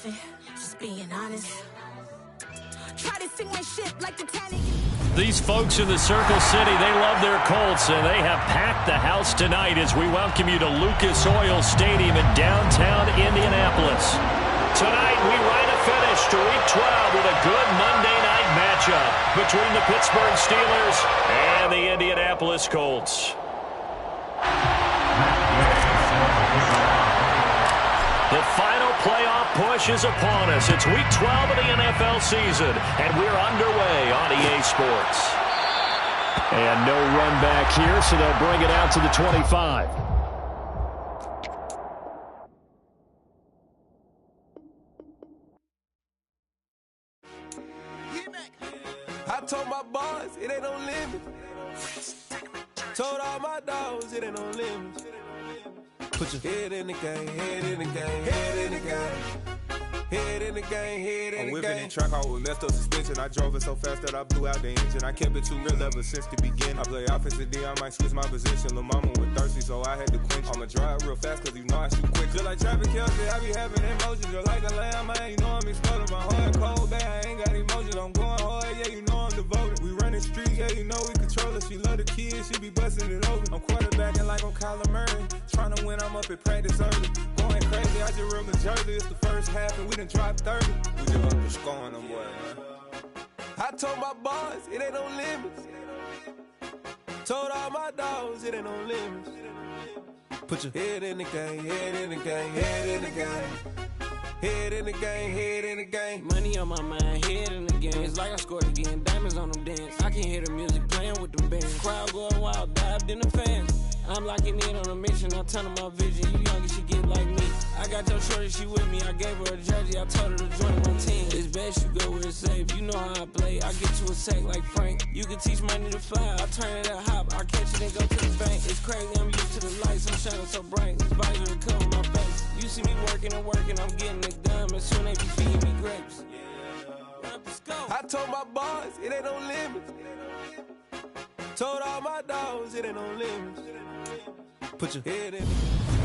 nothing, just being honest. Try to sing my shit like Titanic. These folks in the Circle City, they love their Colts, and they have packed the house tonight as we welcome you to Lucas Oil Stadium in downtown Indianapolis. Tonight, we write a finish to Week 12 with a good Monday night matchup between the Pittsburgh Steelers and the Indianapolis Colts. The final playoff push is upon us. It's Week 12 of the NFL season, and we're underway on EA Sports. And no run back here, so they'll bring it out to the 25. I told my boys it ain't no limit. Told all my dogs it ain't no limit. Put your head in the game, head in the game, head in the game. Head in the game, head in the game. I'm whipping in track, I was left up suspension. I drove it so fast that I blew out the engine. I kept it too real ever since the beginning. I play offensive D, I might switch my position. Lil' mama was thirsty, so I had to quench. I'ma drive real fast, cause you know I shoot quick. Just like traffic Kelsey, I be having emotions. Just like a lamb, man, you know I'm exploding. My heart cold, bad, I ain't got emotions. I'm going hard, yeah, you know I'm devoted. We running streets, yeah, you know we control it. She love the kids, she be busting it over. I'm quarterbacking like I'm Kyler Murray. Trying to win, I'm up at practice early. Going crazy, I just real the jersey. It's the first half, and we done dropped 30. We just up to scoring them, boy, man. I told my boys, it ain't no limits. Told all my dogs, it ain't no limits. Put your head in the game, head in the game, head in the game. Head in the game, head in the game. Money on my mind, head in the game. It's like I scored again, diamonds on them dance. I can hear the music playing with them bands. Crowd going wild, dived in the fans. I'm locking in on a mission, I'm telling my vision. You young and she get like me. I got your shorty, she with me. I gave her a jersey, I told her to join my team. It's best you go where it's safe. You know how I play. I get you a sack like Frank. You can teach money to fly. I turn it a hop. I catch it and go to the bank. It's crazy, I'm used to the lights. I'm shining so bright. This visor will cover my face. You see me working and working. I'm getting it done. And soon they be feeding me grapes. I told my boys, it ain't no limits. Told all my dogs, it ain't no limits. Put your head in.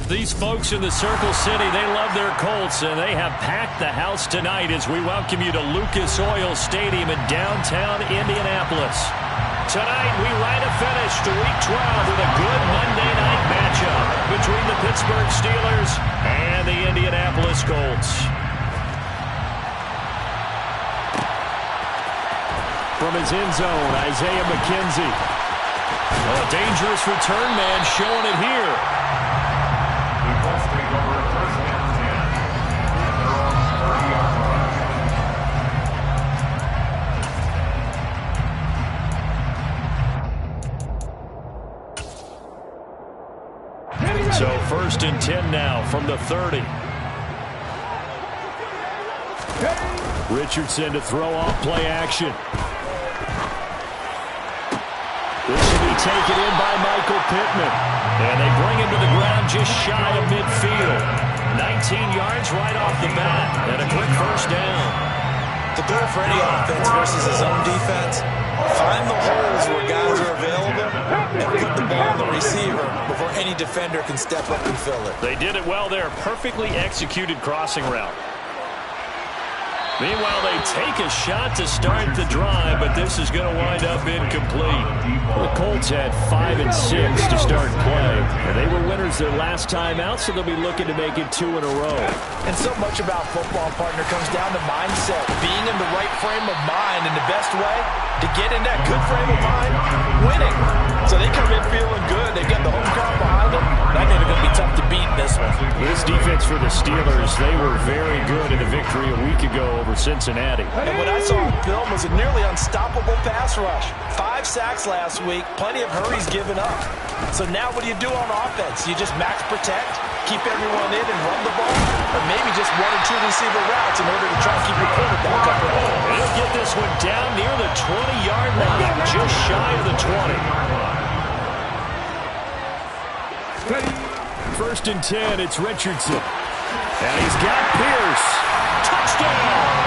These folks in the Circle City, they love their Colts, and they have packed the house tonight as we welcome you to Lucas Oil Stadium in downtown Indianapolis. Tonight, we write a finish to Week 12 with a good Monday night matchup between the Pittsburgh Steelers and the Indianapolis Colts. From his end zone, Isaiah McKenzie. A dangerous return man showing it here. So 1st and 10 now from the 30. Richardson to throw off play action. This should be taken in by Michael Pittman. And they bring him to the ground just shy of midfield. 19 yards right off the bat. And a quick first down. The goal for any offense versus his own defense, find the holes where guys are available and put the ball on the receiver before any defender can step up and fill it. They did it well there. Perfectly executed crossing route. Meanwhile, they take a shot to start the drive, but this is going to wind up incomplete. The Colts had 5 and 6 to start play, and they were winners their last time out, so they'll be looking to make it 2 in a row. And so much about football, partner, comes down to mindset, being in the right frame of mind, and the best way to get in that good frame of mind, winning. So they come in feeling good. They've got the home crowd behind them. I think they're going to be tough to beat in this one. This defense for the Steelers, they were very good in a victory a week ago over Cincinnati. And what I saw on film was a nearly unstoppable pass rush. 5 sacks last week, plenty of hurries given up. So now what do you do on offense? You just max protect, keep everyone in and run the ball, or maybe just 1 or 2 receiver routes in order to try to keep your quarterback up and running. They'll get this one down near the 20-yard line, just shy of the 20. 1st and 10, it's Richardson. And he's got Pierce. Touchdown!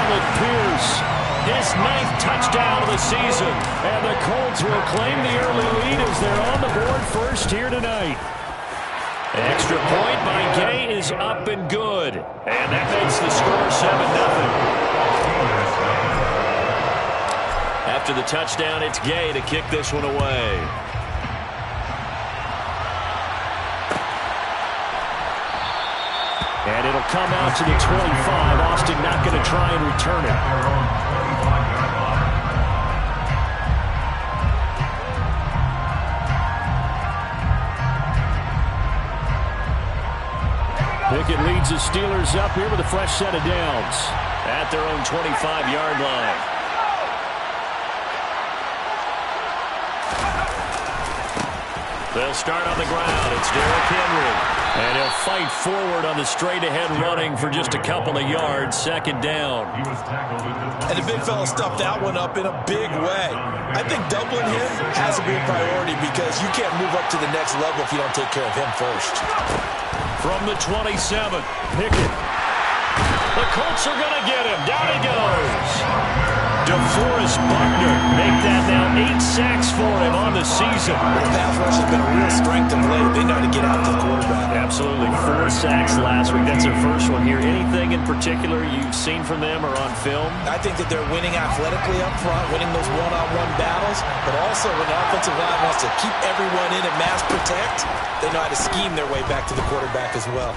Alec Pierce, his 9th touchdown of the season. And the Colts will claim the early lead as they're on the board first here tonight. Extra point by Gay is up and good. And that makes the score 7-0. After the touchdown, it's Gay to kick this one away. And it'll come out to the 25. Austin not going to try and return it. Pickett leads the Steelers up here with a fresh set of downs at their own 25-yard line. They'll start on the ground. It's Derrick Henry. And he'll fight forward on the straight-ahead running for just a couple of yards. Second down. And the big fella stuffed that one up in a big way. I think doubling him has to be a priority because you can't move up to the next level if you don't take care of him first. From the 27, Pickett. The Colts are going to get him. Down he goes. DeForest Buckner make that now 8 sacks for him on the season. The pass rush has been a real strength of late. They know how to get out to the quarterback. Absolutely. 4 sacks last week. That's their first one here. Anything in particular you've seen from them or on film? I think that they're winning athletically up front, winning those one-on-one battles, but also when the offensive line wants to keep everyone in and mass protect, they know how to scheme their way back to the quarterback as well.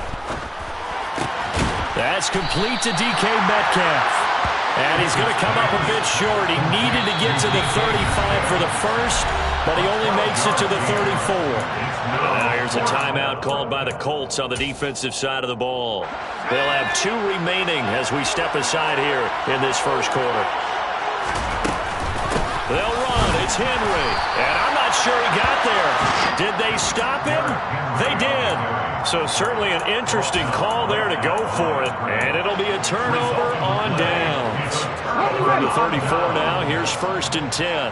That's complete to DK Metcalf. And he's going to come up a bit short. He needed to get to the 35 for the first, but he only makes it to the 34. Now here's a timeout called by the Colts on the defensive side of the ball. They'll have 2 remaining as we step aside here in this first quarter. They'll run. It's Henry. And I'm not sure he got there. Did they stop him? They did. So certainly an interesting call there to go for it. And it'll be a turnover on downs. From the 34 now, here's 1st and 10.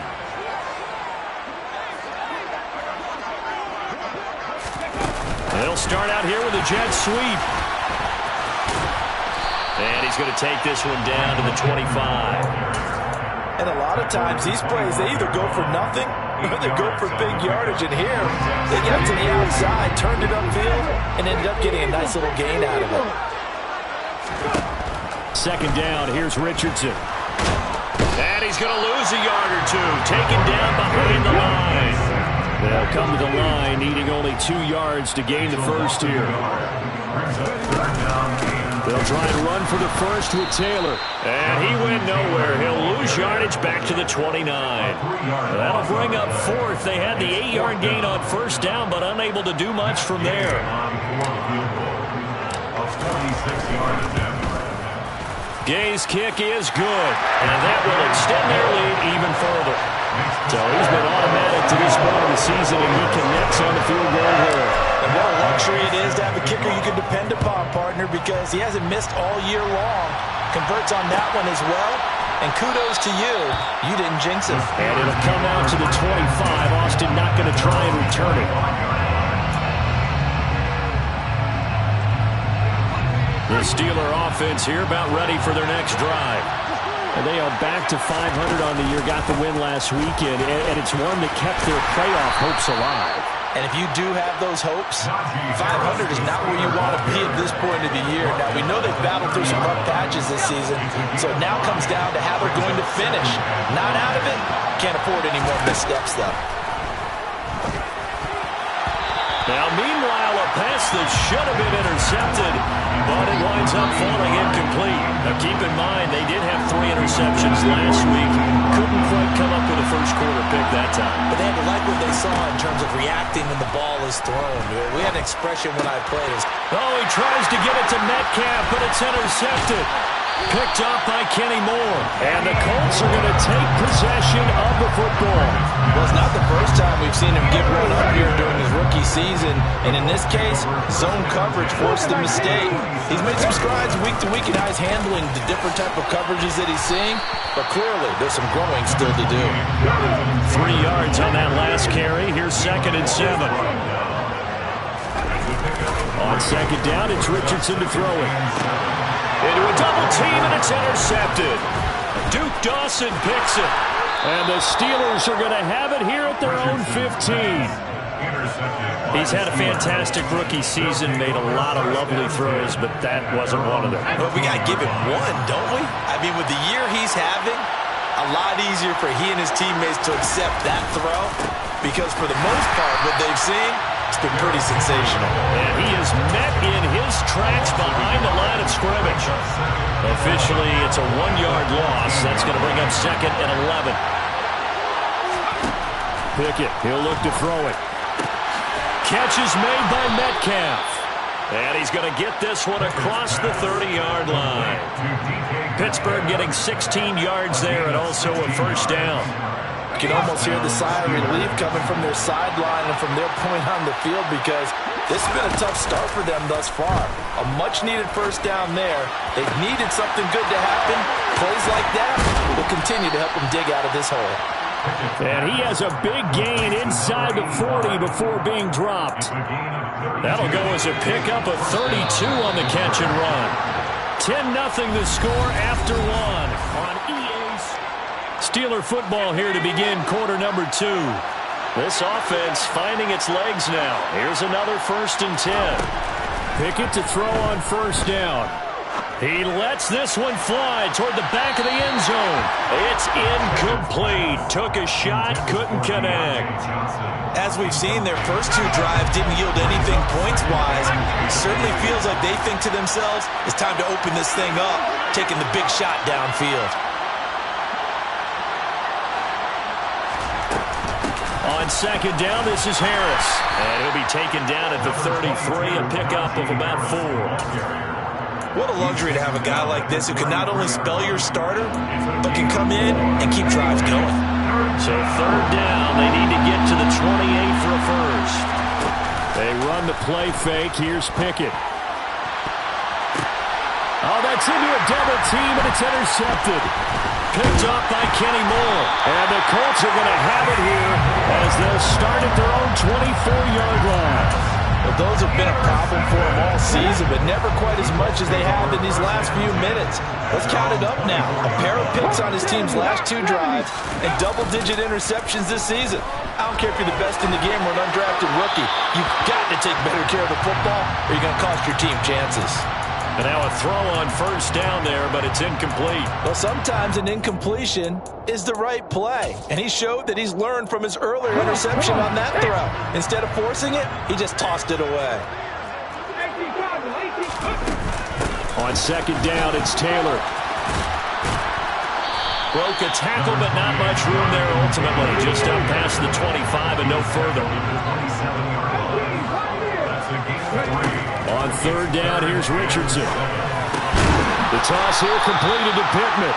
They'll start out here with a jet sweep. And he's going to take this one down to the 25. And a lot of times, these plays, they either go for nothing or they go for big yardage. And here, they got to the outside, turned it upfield, and ended up getting a nice little gain out of it. Second down, here's Richardson. And he's going to lose a yard or 2, taken down behind the line. They'll come to the line, needing only 2 yards to gain the first here. They'll try and run for the first with Taylor. And he went nowhere. He'll lose yardage back to the 29. That'll bring up 4th. They had the 8-yard gain on first down, but unable to do much from there. Gay's kick is good. And that will extend their lead even further. So he's been automatic to this point of the season, and he connects on the field goal here. And what a luxury it is to have a kicker you can depend upon, partner, because he hasn't missed all year long. Converts on that one as well. And kudos to you. You didn't jinx him. And it'll come out to the 25. Austin not going to try and return it. The Steeler offense here about ready for their next drive. And they are back to 500 on the year, got the win last weekend, and it's one that kept their playoff hopes alive. And if you do have those hopes, 500 is not where you want to be at this point of the year. Now, we know they've battled through some rough patches this season, so it now comes down to how they're going to finish. Not out of it, can't afford any more missteps, though. Now, meanwhile, a pass that should have been intercepted, but it winds up falling incomplete. Now, keep in mind, they did have 3 interceptions last week. Couldn't quite come up with a first quarter pick that time. But they had to like what they saw in terms of reacting when the ball is thrown. We had an expression when I played. Oh, he tries to get it to Metcalf, but it's intercepted. Picked up by Kenny Moore. And the Colts are going to take possession of the football. Well, it's not the first time we've seen him give one up here during his rookie season. And in this case, zone coverage forced the mistake. He's made some strides week to week in how he's handling the different type of coverages that he's seeing. But clearly, there's some growing still to do. 3 yards on that last carry. Here's 2nd and 7. On second down, it's Richardson to throw it. Into a double team, and it's intercepted. Duke Dawson picks it. And the Steelers are going to have it here at their own 15. He's had a fantastic rookie season, made a lot of lovely throws, but that wasn't one of them. Well, we got to give him one, don't we? I mean, with the year he's having, a lot easier for he and his teammates to accept that throw because for the most part, what they've seen, it's been pretty sensational. And he is met in his tracks behind the line of scrimmage. Officially, it's a 1-yard loss. That's going to bring up 2nd and 11. Pickett, he'll look to throw it. Catch is made by Metcalf. And he's going to get this one across the 30-yard line. Pittsburgh getting 16 yards there and also a first down. You can almost hear the sigh of relief coming from their sideline and from their point on the field because this has been a tough start for them thus far. A much-needed first down there. They've needed something good to happen. Plays like that will continue to help them dig out of this hole. And he has a big gain inside the 40 before being dropped. That'll go as a pickup of 32 on the catch and run. 10-0 the score after one on EA's. Steeler football here to begin quarter number 2. This offense finding its legs now. Here's another 1st and 10. Pickett to throw on first down. He lets this one fly toward the back of the end zone. It's incomplete. Took a shot, couldn't connect. As we've seen, their first 2 drives didn't yield anything points-wise. It certainly feels like they think to themselves, it's time to open this thing up, taking the big shot downfield. On second down, this is Harris. And he'll be taken down at the 33, a pickup of about 4. What a luxury to have a guy like this who can not only spell your starter, but can come in and keep drives going. So 3rd down, they need to get to the 28 for a first. They run the play fake. Here's Pickett. Oh, that's into a double team, and it's intercepted. Picked up by Kenny Moore. And the Colts are going to have it here as they'll start at their own 24-yard line. Well, those have been a problem for them all season, but never quite as much as they have in these last few minutes. Let's count it up now. A pair of picks on his team's last 2 drives and double-digit interceptions this season. I don't care if you're the best in the game or an undrafted rookie. You've got to take better care of the football or you're going to cost your team chances. And now a throw on first down there, but it's incomplete. Well, sometimes an incompletion is the right play. And he showed that he's learned from his earlier interception on that throw. Instead of forcing it, he just tossed it away. On second down, it's Taylor. Broke a tackle, but not much room there ultimately. Just up past the 25 and no further. On 3rd down, here's Richardson. The toss here completed to Pittman.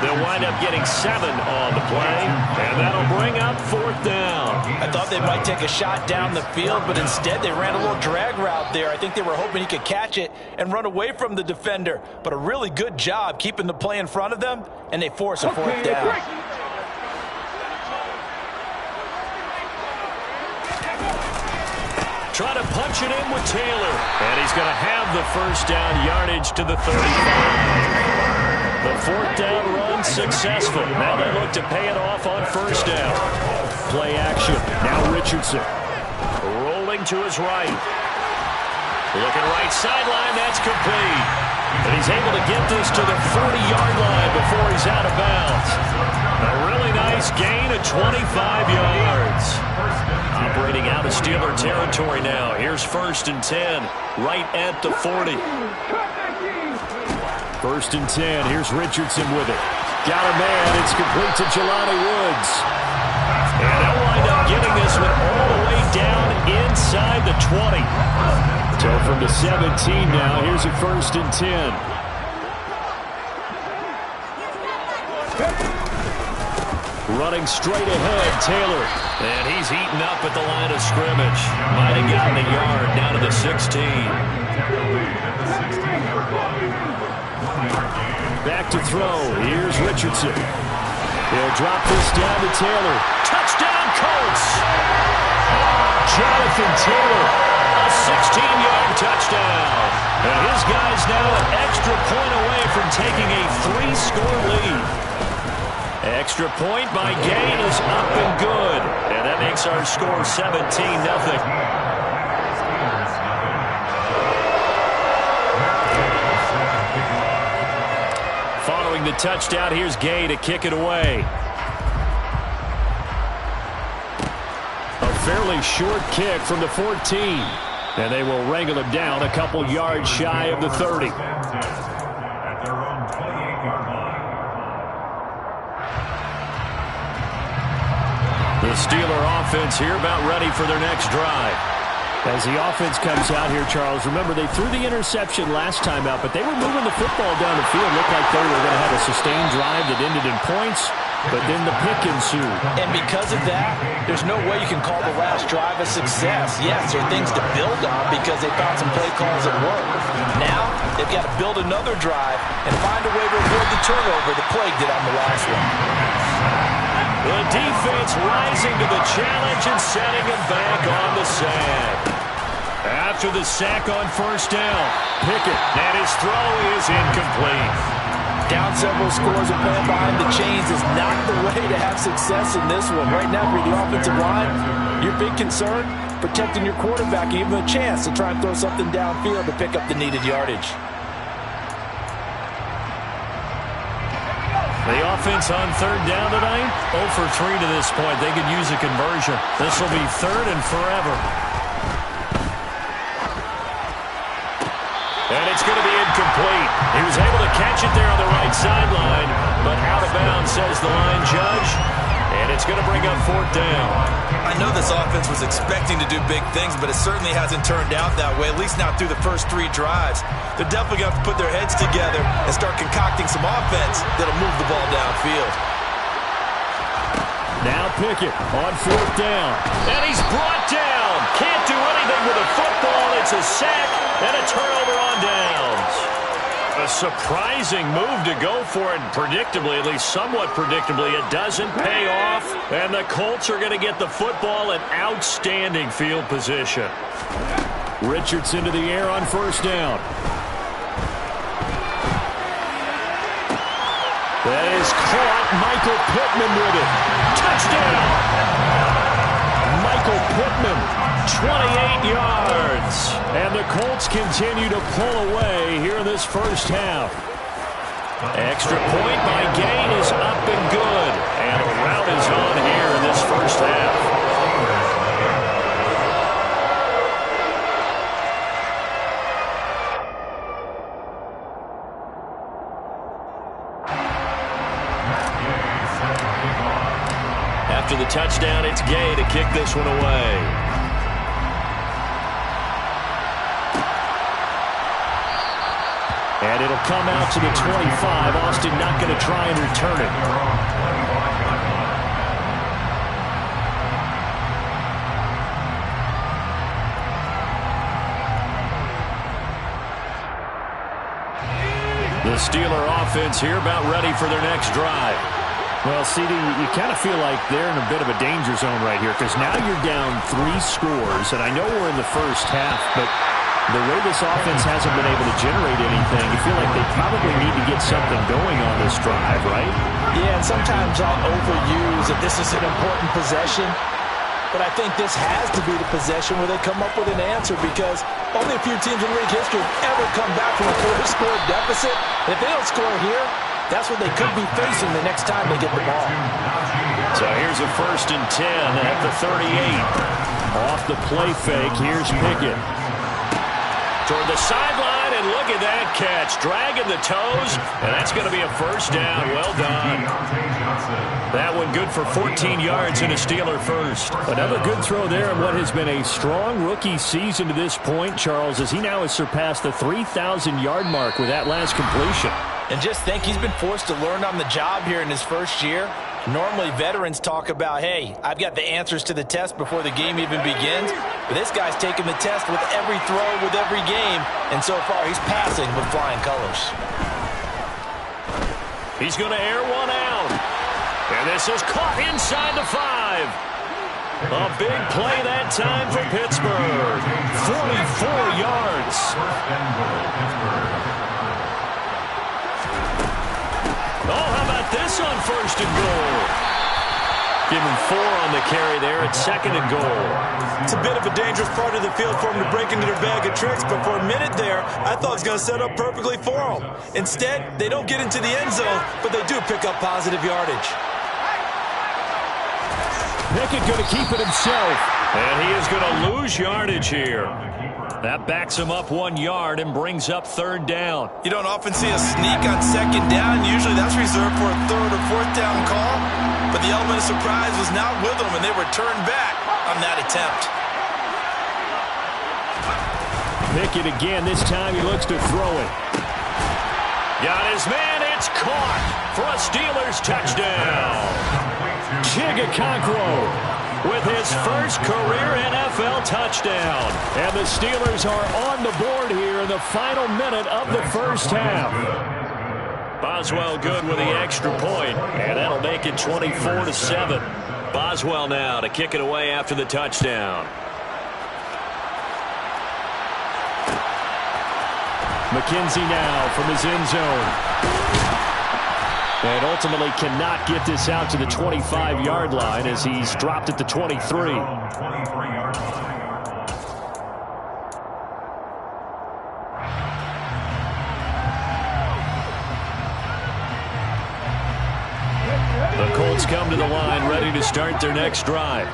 They'll wind up getting 7 on the play, and that'll bring up 4th down. I thought they might take a shot down the field, but instead they ran a little drag route there. I think they were hoping he could catch it and run away from the defender, but a really good job keeping the play in front of them, and they force a 4th down. Try to punch it in with Taylor. And he's going to have the first down yardage to the 35. The 4th down run successful. Now they look to pay it off on first down. Play action. Now Richardson. Rolling to his right. Looking right sideline. That's complete. And he's able to get this to the 40-yard line before he's out of bounds. A really nice gain of 25 yards. Operating out of Steeler territory now. Here's 1st and 10, right at the 40. 1st and 10. Here's Richardson with it. Got a man. It's complete to Jelani Woods. And they'll wind up getting this one all the way down inside the 20. So from the 17 now, here's a 1st and 10. Running straight ahead, Taylor. And he's eaten up at the line of scrimmage. Might have gotten a yard down to the 16. Back to throw. Here's Richardson. He'll drop this down to Taylor. Touchdown, Colts! Jonathan Taylor, a 16-yard touchdown. And his guy's now an extra point away from taking a 3-score lead. Extra point by Gay is up and good. And that makes our score 17-0. Following the touchdown, here's Gay to kick it away. A fairly short kick from the 14. And they will wrangle him down a couple yards shy of the 30. The Steeler offense here about ready for their next drive. As the offense comes out here, Charles, remember they threw the interception last time out, but they were moving the football down the field. Looked like they were going to have a sustained drive that ended in points, but then the pick ensued. And because of that, there's no way you can call the last drive a success. Yes, there are things to build on because they found some play calls that work. Now, they've got to build another drive and find a way to avoid the turnover that plagued it on the last one. The defense rising to the challenge and setting him back on the sand. After the sack on first down, Pickett, and his throw is incomplete. Down several scores and playing behind the chains is not the way to have success in this one. Right now, for the offensive line, your big concern, protecting your quarterback, give him a chance to try and throw something downfield to pick up the needed yardage. The offense on third down tonight, 0 for 3 to this point. They could use a conversion. This will be third and forever. And it's going to be incomplete. He was able to catch it there on the right sideline, but out of bounds, says the line judge. And it's going to bring up fourth down. I know this offense was expecting to do big things, but it certainly hasn't turned out that way, at least not through the first 3 drives. They're definitely going to have to put their heads together and start concocting some offense that'll move the ball downfield. Now Pickett on fourth down. And he's brought down. Can't do anything with a football. It's a sack and a turnover on downs. A surprising move to go for it. Predictably, at least somewhat predictably, it doesn't pay off. And the Colts are going to get the football in outstanding field position. Richardson to the air on first down. That is caught. Michael Pittman with it. Touchdown! Michael Pittman, 28 yards. And the Colts continue to pull away here in this first half. Extra point by Gain is up and good. And a rout is on here in this first half. After the touchdown, it's Gay to kick this one away. And it'll come out to the 25. Austin not going to try and return it. The Steeler offense here about ready for their next drive. Well, CD, you kind of feel like they're in a bit of a danger zone right here because now you're down 3 scores, and I know we're in the first half, but the way this offense hasn't been able to generate anything, you feel like they probably need to get something going on this drive, right? Yeah, and sometimes I'll overuse that this is an important possession, but I think this has to be the possession where they come up with an answer because only a few teams in league history have ever come back from a 4-score deficit. And if they don't score here, that's what they could be facing the next time they get the ball. So here's a 1st and 10 at the 38. Off the play fake, here's Pickett. Toward the sideline, and look at that catch. Dragging the toes, and that's going to be a first down. Well done. That one good for 14 yards and a Steeler first. Another good throw there in what has been a strong rookie season to this point, Charles, as he now has surpassed the 3,000-yard mark with that last completion. And just think, he's been forced to learn on the job here in his first year. Normally, veterans talk about, hey, I've got the answers to the test before the game even begins. But this guy's taking the test with every throw, with every game. And so far, he's passing with flying colors. He's going to air one out. And this is caught inside the 5. A big play that time for Pittsburgh. 44 yards. Oh, how about this on 1st and goal. Give him 4 on the carry there at 2nd and goal. It's a bit of a dangerous part of the field for them to break into their bag of tricks, but for a minute there, I thought it was going to set up perfectly for them. Instead, they don't get into the end zone, but they do pick up positive yardage. Pickett going to keep it himself, and he is going to lose yardage here. That backs him up 1 yard and brings up 3rd down. You don't often see a sneak on 2nd down. Usually that's reserved for a 3rd or 4th down call. But the element of surprise was not with them, and they returned back on that attempt. Pickett again. This time he looks to throw it. Got his man. It's caught for a Steelers touchdown. Chigakonkwo with his first career NFL touchdown. And the Steelers are on the board here in the final minute of the first half. Boswell good with the extra point, and that'll make it 24-7. Boswell now to kick it away after the touchdown. McKenzie now from his end zone. And ultimately cannot get this out to the 25-yard line as he's dropped at the 23. The Colts come to the line ready to start their next drive.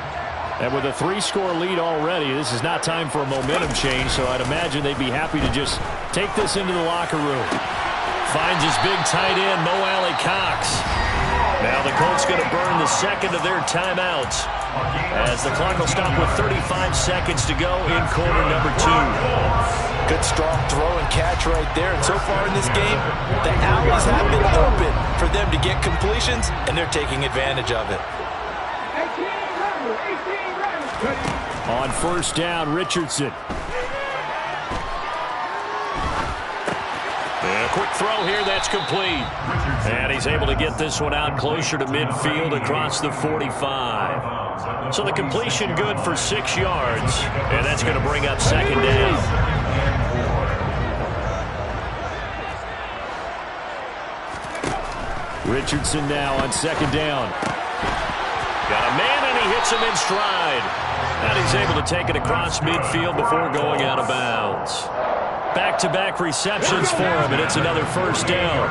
And with a 3-score lead already, this is not time for a momentum change, so I'd imagine they'd be happy to just take this into the locker room. Finds his big tight end, Mo Alley-Cox. Now the Colts going to burn the second of their timeouts as the clock will stop with 35 seconds to go in quarter number 2. Good strong throw and catch right there. And so far in this game, the alleys have been open for them to get completions, and they're taking advantage of it. On 1st down, Richardson. And a quick throw here, that's complete. And he's able to get this one out closer to midfield across the 45. So the completion good for 6 yards. And that's going to bring up 2nd down. Richardson now on 2nd down. Got a man, and he hits him in stride. And he's able to take it across midfield before going out of bounds. Back-to-back receptions for him, and it's another 1st down.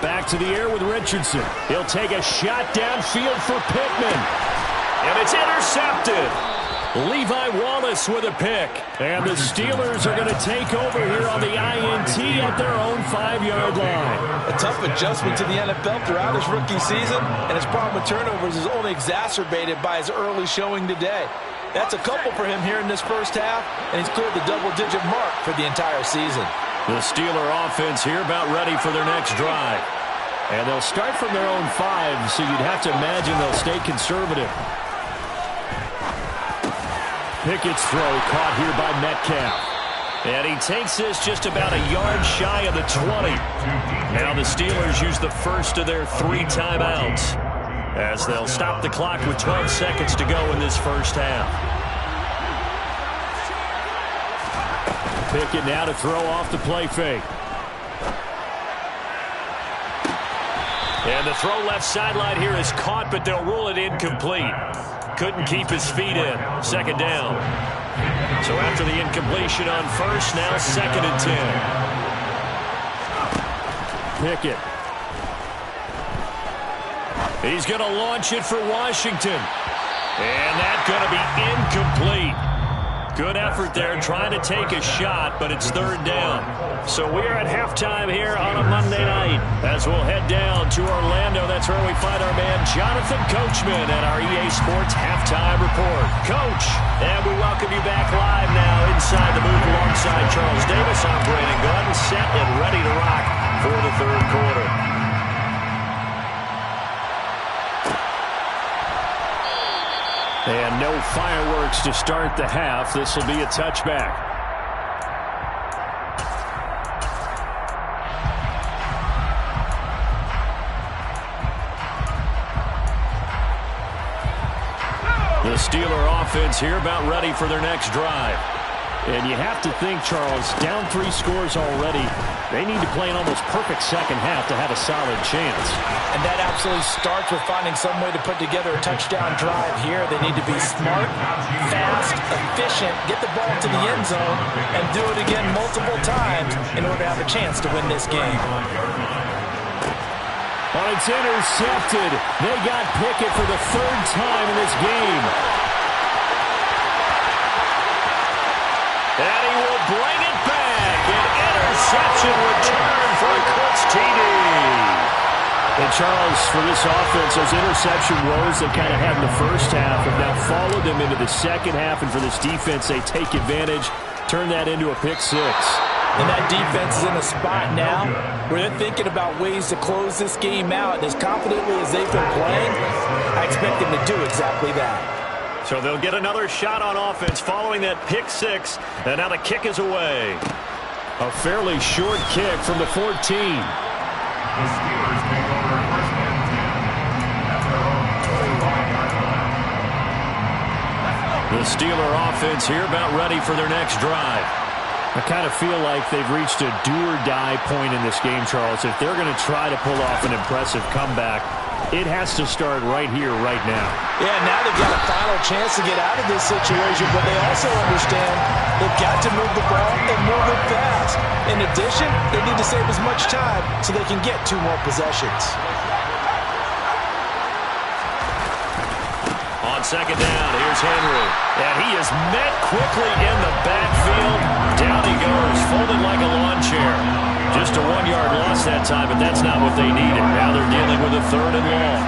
Back to the air with Richardson. He'll take a shot downfield for Pittman. And it's intercepted. Levi Wallace with a pick. And the Steelers are going to take over here on the INT at their own 5-yard line. A tough adjustment to the NFL throughout his rookie season, and his problem with turnovers is only exacerbated by his early showing today. That's a couple for him here in this first half, and he's cleared the double-digit mark for the entire season. The Steeler offense here about ready for their next drive. And they'll start from their own 5, so you'd have to imagine they'll stay conservative. Pickett's throw caught here by Metcalf. And he takes this just about a yard shy of the 20. Now the Steelers use the first of their 3 timeouts as they'll stop the clock with 12 seconds to go in this first half. Pickett now to throw off the play fake. And the throw left sideline here is caught, but they'll rule it incomplete. Couldn't keep his feet in. 2nd down. So after the incompletion on 1st, now 2nd and 10. Pickett. He's going to launch it for Washington. And that's going to be incomplete. Good effort there trying to take a shot, but it's 3rd down. So we are at halftime here on a Monday night as we'll head down to Orlando. That's where we find our man Jonathan Coachman at our EA Sports Halftime Report. Coach, and we welcome you back live now inside the booth alongside Charles Davis. I'm Brandon Gunn, set and ready to rock for the 3rd quarter. And no fireworks to start the half. This will be a touchback. The Steeler offense here about ready for their next drive. And you have to think, Charles, down 3 scores already. They need to play an almost perfect second half to have a solid chance. And that absolutely starts with finding some way to put together a touchdown drive here. They need to be smart, fast, efficient, get the ball to the end zone, and do it again multiple times in order to have a chance to win this game. Well, it's intercepted. They got Pickett for the 3rd time in this game. And he will bring it back. An interception return for a Colts TD. And Charles, for this offense, those interception woes they kind of had in the first half have now followed them into the second half. And for this defense, they take advantage, turn that into a pick 6. And that defense is in a spot now where they're thinking about ways to close this game out. And as confidently as they've been playing, I expect them to do exactly that. So they'll get another shot on offense following that pick 6. And now the kick is away. A fairly short kick from the 14. The Steeler offense here about ready for their next drive. I kind of feel like they've reached a do-or-die point in this game, Charles. If they're going to try to pull off an impressive comeback, it has to start right here, right now. Yeah, now they've got a final chance to get out of this situation, but they also understand they've got to move the ball and move it fast. In addition, they need to save as much time so they can get 2 more possessions. On second down, here's Henry. And he is met quickly in the backfield. Down he goes, folded like a lawn chair. Just a 1-yard loss that time, but that's not what they needed. Now they're dealing with a 3rd and long.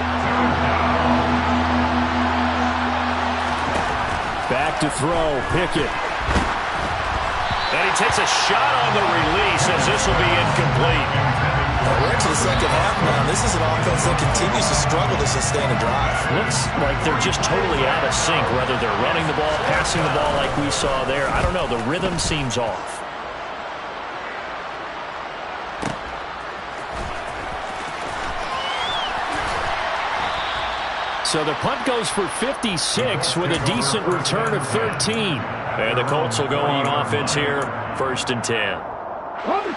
Back to throw, Pickett. And he takes a shot on the release as this will be incomplete. We're into the second half now. This is an offense that continues to struggle to sustain a drive. Looks like they're just totally out of sync, whether they're running the ball, passing the ball like we saw there. I don't know. The rhythm seems off. So the punt goes for 56 with a decent return of 13. And the Colts will go on offense here, 1st and 10.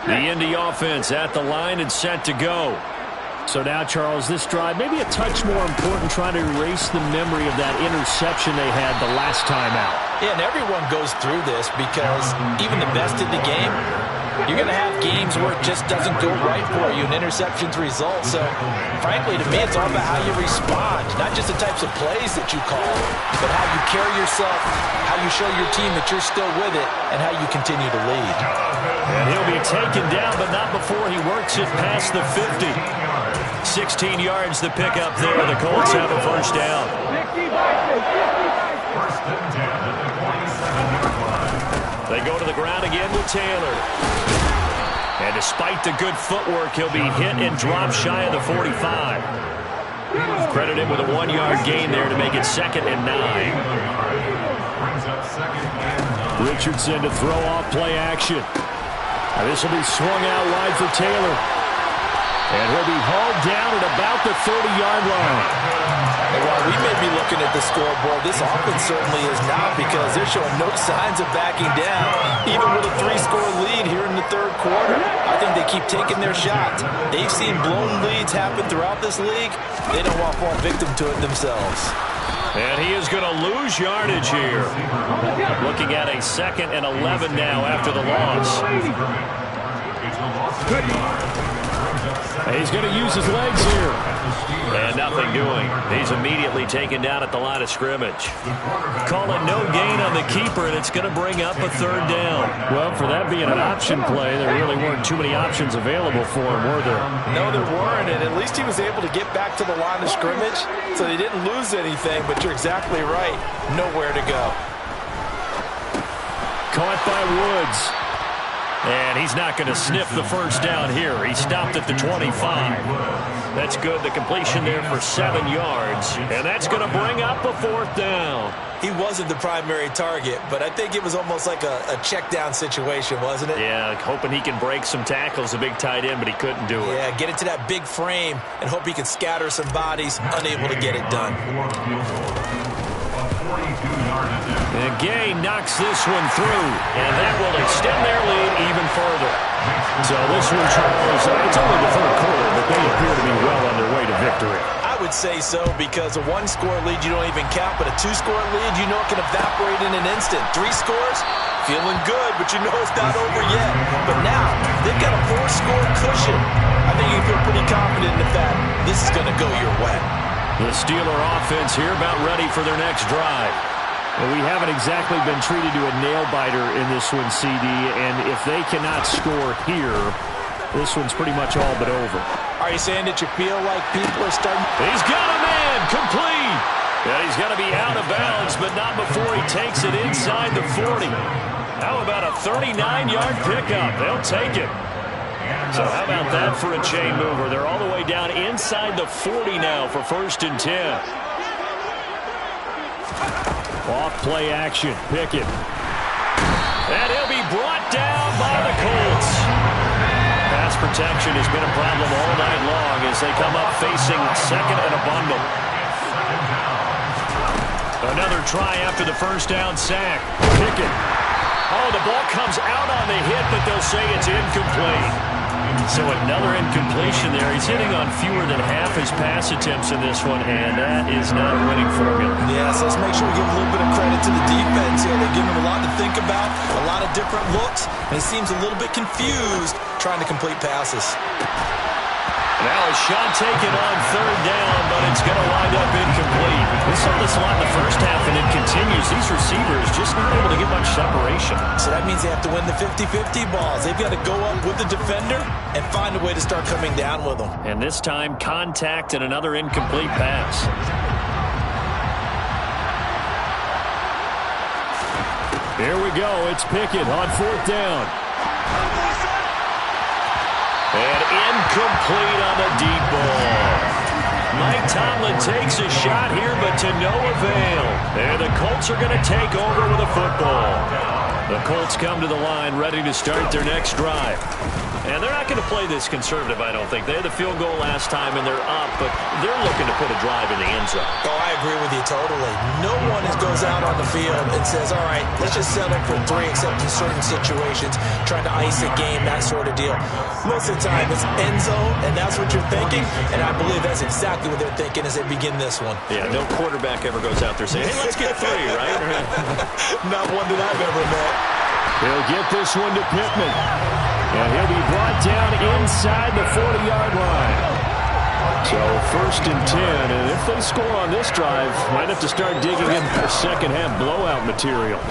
The Indy offense at the line and set to go. So now, Charles, this drive maybe a touch more important, trying to erase the memory of that interception they had the last time out. Yeah, and everyone goes through this because even the best in the game, you're going to have games where it just doesn't go right for you, and interceptions result. So, frankly, to me, it's all about how you respond, not just the types of plays that you call, but how you carry yourself, how you show your team that you're still with it, and how you continue to lead. And he'll be taken down, but not before he works it past the 50. 16 yards the pickup there. The Colts have a 1st down. They go to the ground again with Taylor. And despite the good footwork, he'll be hit and dropped shy of the 45. Credit him with a 1-yard gain there to make it 2nd and 9. Richardson to throw off play action. Now this will be swung out wide for Taylor. And he'll be hauled down at about the 30-yard line. And while we may be looking at the scoreboard, this offense certainly is not, because they're showing no signs of backing down, even with a 3-score lead here in the 3rd quarter. I think they keep taking their shots. They've seen blown leads happen throughout this league. They don't want to fall victim to it themselves. And he is going to lose yardage here. Looking at a 2nd and 11 now after the loss. He's going to use his legs here. And nothing doing. He's immediately taken down at the line of scrimmage. Call it no gain on the keeper, and it's going to bring up a 3rd down. Well, for that being an option play, there really weren't too many options available for him, were there? No, there weren't, and at least he was able to get back to the line of scrimmage, so they didn't lose anything, but you're exactly right. Nowhere to go. Caught by Woods. And he's not going to sniff the 1st down here. He stopped at the 25. That's good. The completion there for 7 yards. And that's going to bring up a 4th down. He wasn't the primary target, but I think it was almost like a check down situation, wasn't it? Yeah, hoping he can break some tackles, a big tight end, but he couldn't do it. Yeah, get into that big frame and hope he can scatter some bodies, unable to get it done. And Gay knocks this one through, and that will extend their lead even further. So this one, Charles, it's only the third quarter, but they appear to be well on their way to victory. I would say so, because a one-score lead you don't even count, but a two-score lead you know it can evaporate in an instant. 3 scores, feeling good, but you know it's not over yet. But now, they've got a 4-score cushion. I think you can feel pretty confident in the fact this is going to go your way. The Steeler offense here about ready for their next drive. Well, we haven't exactly been treated to a nail-biter in this one, CD, and if they cannot score here, this one's pretty much all but over. Are you saying that you feel like people are starting? He's got a man, complete. Yeah, he's got to be out of bounds, but not before he takes it inside the 40. How about a 39-yard pickup? They'll take it. So how about that for a chain mover? They're all the way down inside the 40 now for 1st and 10. Off play action, Pickett. And he'll be brought down by the Colts. Pass protection has been a problem all night long as they come up facing 2nd and a bundle. Another try after the first down sack. Pickett. Oh, the ball comes out on the hit, but they'll say it's incomplete. So another incompletion there. He's hitting on fewer than half his pass attempts in this one, and that is not a winning formula. Yeah, so let's make sure we give a little bit of credit to the defense here. They give him a lot to think about, a lot of different looks, and he seems a little bit confused trying to complete passes. Now a shot taken on 3rd down, but it's going to wind up incomplete. We saw this a lot in the first half, and it continues. These receivers just not able to get much separation. So that means they have to win the 50-50 balls. They've got to go up with the defender and find a way to start coming down with them. And this time, contact and another incomplete pass. Here we go. It's Pickett on 4th down. And incomplete on the deep ball. Mike Tomlin takes a shot here, but to no avail. And the Colts are going to take over with a football. The Colts come to the line ready to start their next drive. And they're not going to play this conservative, I don't think. They had the field goal last time, and they're up, but they're looking to put a drive in the end zone. Oh, I agree with you totally. No one goes out on the field and says, all right, let's just settle for 3, except in certain situations, trying to ice a game, that sort of deal. Most of the time, it's end zone, and that's what you're thinking, and I believe that's exactly what they're thinking as they begin this one. Yeah, no quarterback ever goes out there saying, hey, let's get 3, right? Not one that I've ever met. He'll get this one to Pittman. And he'll be brought down inside the 40-yard line. So 1st and 10, and if they score on this drive, might have to start digging in for second-half blowout material.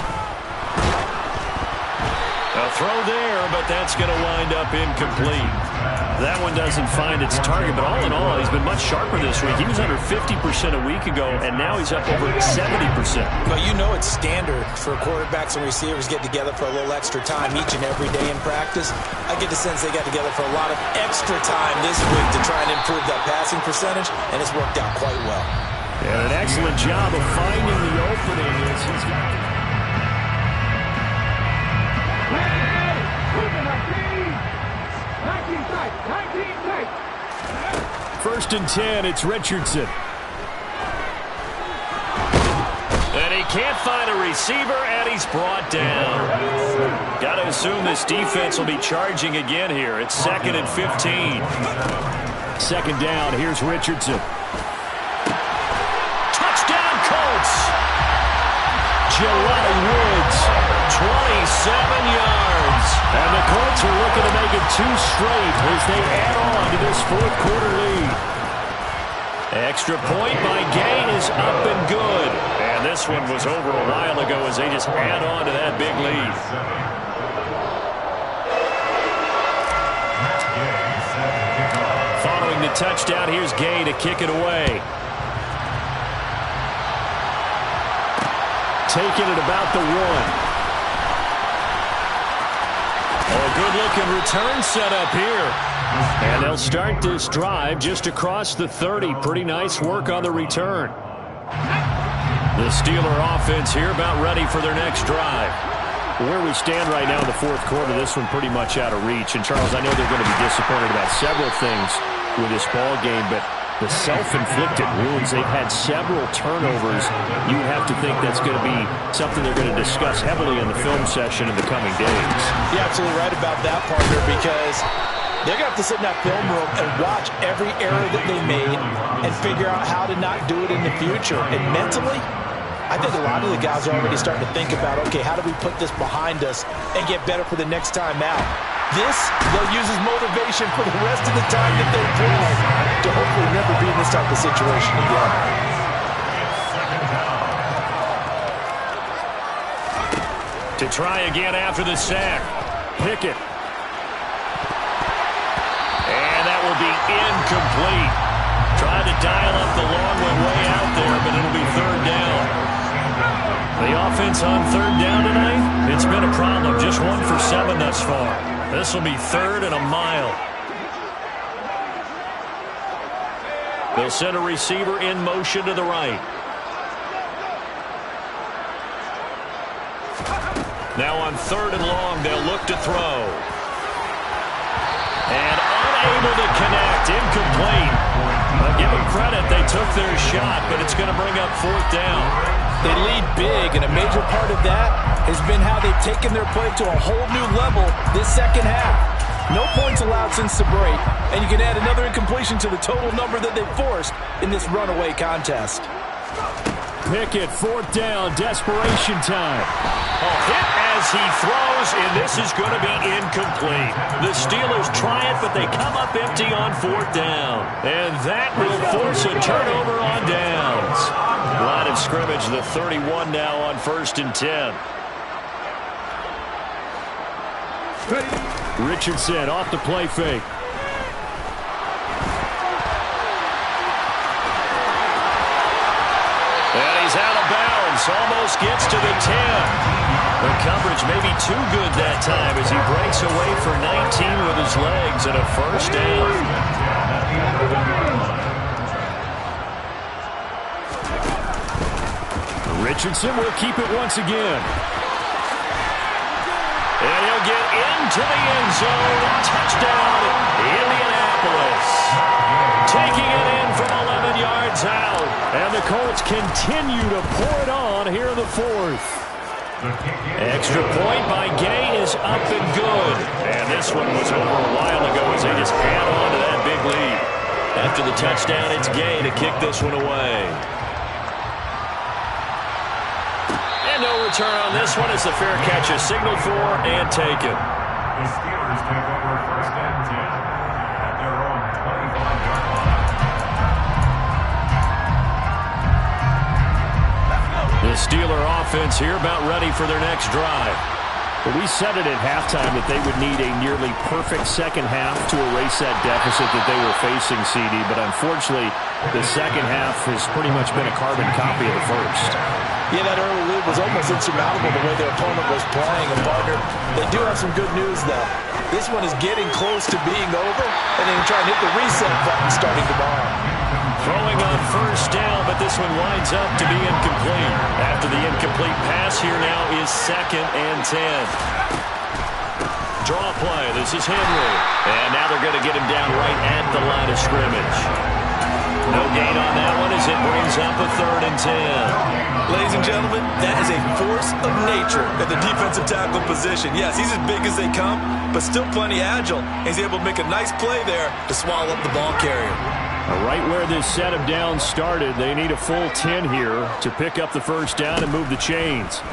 A throw there, but that's going to wind up incomplete. That one doesn't find its target, but all in all, he's been much sharper this week. He was under 50% a week ago, and now he's up over 70%. Well, you know it's standard for quarterbacks and receivers get together for a little extra time each and every day in practice. I get the sense they got together for a lot of extra time this week to try and improve that passing percentage, and it's worked out quite well. And an excellent job of finding the opening as he's got... 1st and 10, it's Richardson. And he can't find a receiver, and he's brought down. Got to assume this defense will be charging again here. It's 2nd and 15. 2nd down, here's Richardson. Touchdown, Colts! Jelani Woods. 27 yards. And the Colts are looking to make it 2 straight as they add on to this 4th quarter lead. Extra point by Gay is up and good. And this one was over a while ago as they just add on to that big lead. Following the touchdown, here's Gay to kick it away. Taking it about the 1. Oh, good-looking return set up here. And they'll start this drive just across the 30. Pretty nice work on the return. The Steeler offense here about ready for their next drive. Where we stand right now in the 4th quarter, this one pretty much out of reach. And, Charles, I know they're going to be disappointed about several things with this ball game, but the self-inflicted wounds. They've had several turnovers. You would have to think that's going to be something they're going to discuss heavily in the film session in the coming days. You're absolutely right about that, partner, because they're going to have to sit in that film room and watch every error that they made and figure out how to not do it in the future. And mentally, I think a lot of the guys are already starting to think about, okay, how do we put this behind us and get better for the next time out? This, they'll use as motivation for the rest of the time that they play to hopefully never be in this type of situation again. To try again after the sack. Pickett. And that will be incomplete. Trying to dial up the long one way out there, but it'll be third down. The offense on third down tonight, it's been a problem. Just 1 for 7 thus far. This will be third and a mile. They'll send a receiver in motion to the right. Now on third and long, they'll look to throw. And unable to connect, incomplete. But give them credit, they took their shot, but it's going to bring up fourth down. They lead big, and a major part of that has been how they've taken their play to a whole new level this second half. No points allowed since the break, and you can add another incompletion to the total number that they forced in this runaway contest. Pickett, fourth down, desperation time. Hit as he throws, and this is going to be incomplete. The Steelers try it, but they come up empty on fourth down. And that will force a turnover on downs. Line of scrimmage, the 31 now on 1st and 10. Richardson off the play fake. And he's out of bounds. Almost gets to the 10. The coverage may be too good that time as he breaks away for 19 with his legs and a first down. Richardson will keep it once again. And he'll get into the end zone. Touchdown, Indianapolis. Taking it in from 11 yards out. And the Colts continue to pour it on here in the fourth. Extra point by Gay is up and good. And this one was over a while ago as they just add on to that big lead. After the touchdown, it's Gay to kick this one away. And no return on this one as the fair catch is signaled for and taken. The Steelers take over 1st and 10 at their own 25-yard line. The Steeler offense here about ready for their next drive. But we said it at halftime that they would need a nearly perfect second half to erase that deficit that they were facing, CD. But unfortunately, the second half has pretty much been a carbon copy of the first. Yeah, that early lead was almost insurmountable the way their opponent was playing. And, partner, they do have some good news, though. This one is getting close to being over, and they can try and hit the reset button starting tomorrow. Throwing on first down, but this one winds up to be incomplete. After the incomplete pass, here now is 2nd and 10. Draw play. This is Henry. And now they're going to get him down right at the line of scrimmage. No gain on that one as it brings up a 3rd and 10. Ladies and gentlemen, that is a force of nature at the defensive tackle position. Yes, he's as big as they come, but still plenty agile. He's able to make a nice play there to swallow up the ball carrier. Right where this set of downs started, they need a full 10 here to pick up the first down and move the chains.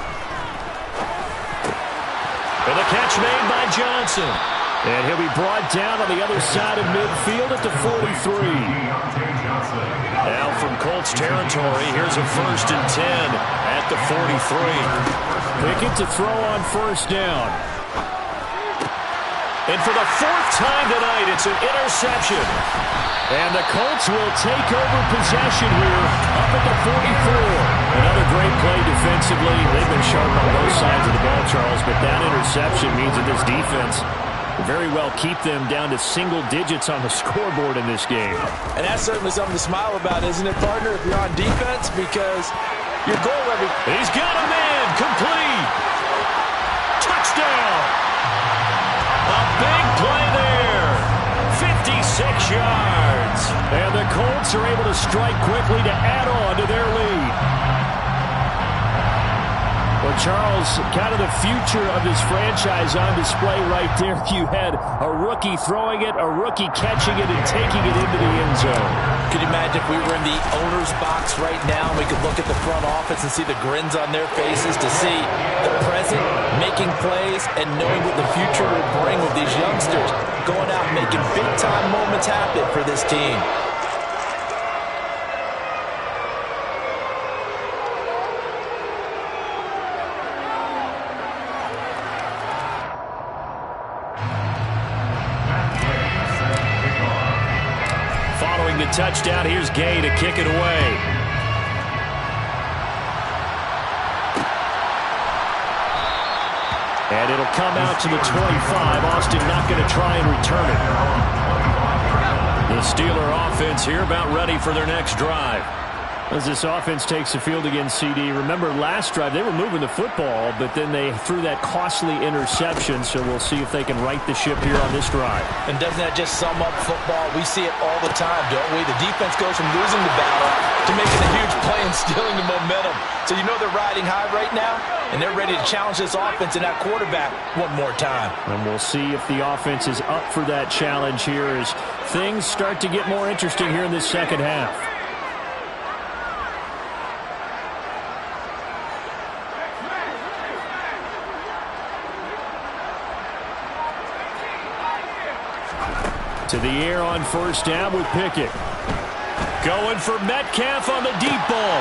And the catch made by Johnson. And he'll be brought down on the other side of midfield at the 43. Now from Colts territory, here's a 1st and 10 at the 43. Pickett to throw on first down. And for the 4th time tonight, it's an interception. And the Colts will take over possession here up at the 44. Another great play defensively. They've been sharp on both sides of the ball, Charles, but that interception means that this defense will very well keep them down to single digits on the scoreboard in this game. And that's certainly something to smile about, isn't it, partner, if you're on defense? Because your goal every... He's got a man. Complete. Touchdown. A big play there. 56 yards. And the Colts are able to strike quickly to add on to their lead. Well, Charles, kind of the future of this franchise on display right there. You had a rookie throwing it, a rookie catching it, and taking it into the end zone. Could you imagine if we were in the owner's box right now and we could look at the front office and see the grins on their faces, to see the present making plays and knowing what the future will bring with these youngsters going out and making big-time moments happen for this team. The touchdown. Here's Gay to kick it away. And it'll come out to the 25. Austin not going to try and return it. The Steeler offense here about ready for their next drive. As this offense takes the field against CD, remember last drive they were moving the football, but then they threw that costly interception, so we'll see if they can right the ship here on this drive. And doesn't that just sum up football? We see it all the time, don't we? The defense goes from losing the battle to making a huge play and stealing the momentum. So you know they're riding high right now, and they're ready to challenge this offense and that quarterback one more time. And we'll see if the offense is up for that challenge here as things start to get more interesting here in this second half. To the air on first down with Pickett. Going for Metcalf on the deep ball.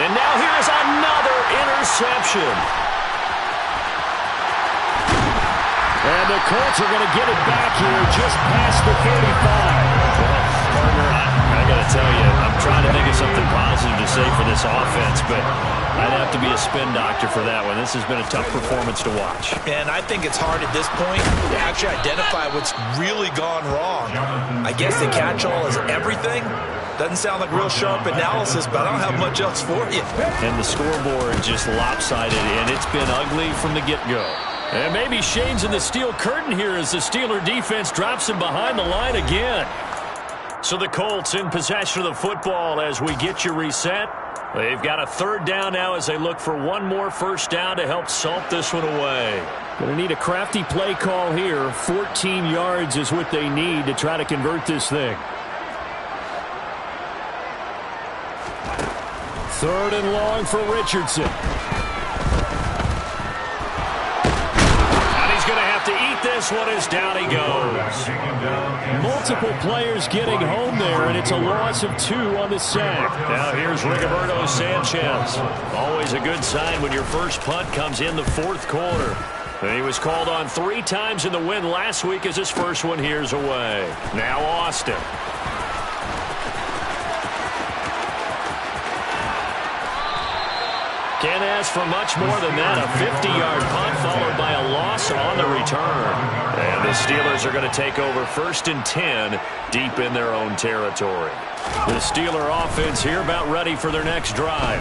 And now here's another interception. And the Colts are going to get it back here just past the 35. Well, partner, I got to tell you, I'm trying to think of something positive to say for this offense, but I'd have to be a spin doctor for that one. This has been a tough performance to watch. And I think it's hard at this point to actually identify what's really gone wrong. I guess the catch-all is everything. Doesn't sound like real sharp analysis, but I don't have much else for you. And the scoreboard just lopsided, and it's been ugly from the get-go. And maybe Shane's in the steel curtain here as the Steeler defense drops him behind the line again. So the Colts in possession of the football as we get you reset. They've got a third down now as they look for one more first down to help salt this one away. Going to need a crafty play call here. 14 yards is what they need to try to convert this thing. Third and long for Richardson. And he's going to have to eat this one as down he goes. Multiple players getting home there, and it's a loss of 2 on the sack. Now here's Rigoberto Sanchez. Always a good sign when your first punt comes in the fourth quarter. And he was called on 3 times in the win last week as his first one here's away. Now Austin. Can't ask for much more than that. A 50-yard punt followed by a loss on the return. And the Steelers are going to take over 1st and 10 deep in their own territory. The Steeler offense here about ready for their next drive.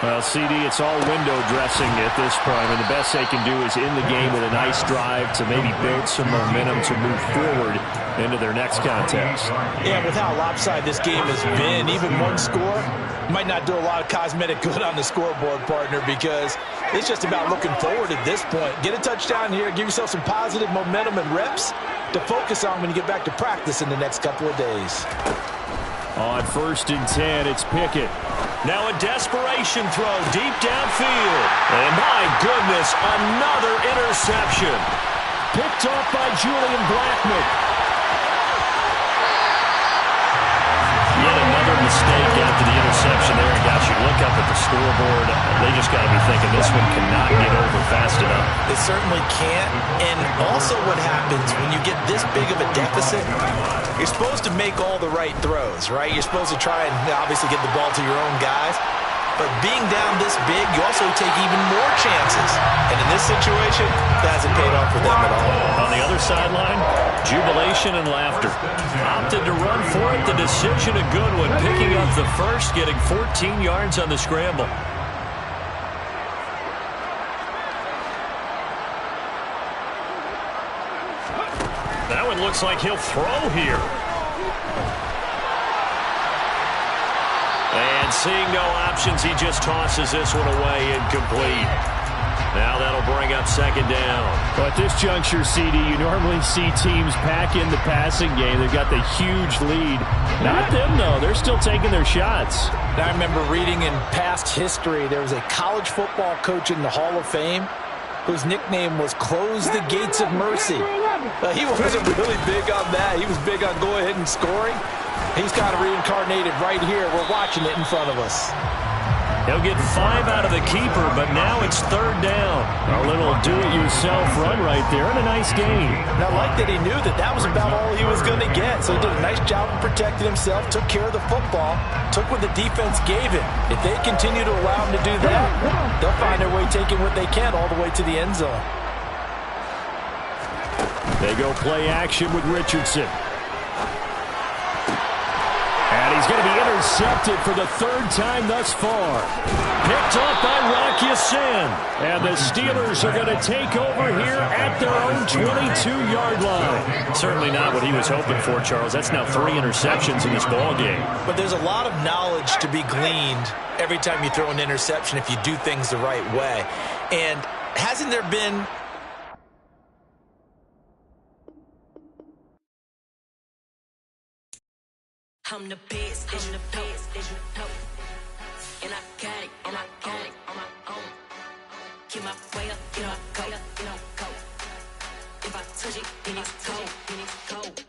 Well, CD, it's all window dressing at this point, and the best they can do is in the game with a nice drive to maybe build some momentum to move forward into their next contest. Yeah, with how lopsided this game has been, even one score might not do a lot of cosmetic good on the scoreboard, partner, because it's just about looking forward at this point. Get a touchdown here, give yourself some positive momentum and reps to focus on when you get back to practice in the next couple of days. On 1st and 10, it's Pickett. Now a desperation throw deep downfield. And my goodness, another interception. Picked off by Julian Blackmon. Yet another mistake after the interception there. And gosh, you look up at the scoreboard, they just got to be thinking this one cannot get over fast enough. It certainly can't. And also what happens when you get this big of a deficit, you're supposed to make all the right throws, right? You're supposed to try and obviously get the ball to your own guys. But being down this big, you also take even more chances. And in this situation, that hasn't paid off for them at all. On the other sideline, jubilation and laughter. Opted to run for it. The decision a good one. Picking up the first, getting 14 yards on the scramble. That one looks like he'll throw here. And seeing no options, he just tosses this one away, incomplete. Now that'll bring up second down. Well, at this juncture, CD, you normally see teams pack in the passing game. They've got the huge lead. Not them, though. They're still taking their shots. I remember reading in past history, there was a college football coach in the Hall of Fame whose nickname was Close the Gates of Mercy. He wasn't really big on that. He was big on go ahead and scoring. He's got it reincarnated right here. We're watching it in front of us. He'll get 5 out of the keeper, but now it's third down. A little do-it-yourself run right there and a nice gain. And I like that he knew that that was about all he was going to get. So he did a nice job of protecting himself, took care of the football, took what the defense gave him. If they continue to allow him to do that, they'll find their way taking what they can all the way to the end zone. They go play action with Richardson. And he's going to be intercepted for the third time thus far. Picked off by Rock Ya-Sin. And the Steelers are going to take over here at their own 22-yard line. Certainly not what he was hoping for, Charles. That's now 3 interceptions in this ball game. But there's a lot of knowledge to be gleaned every time you throw an interception if you do things the right way. And hasn't there been... I'm the best, and the best, and you know. And I got it, and I got it on my own. Get my way up, you know, go, you know, go. If I touch it, then it's cold, then it's cold.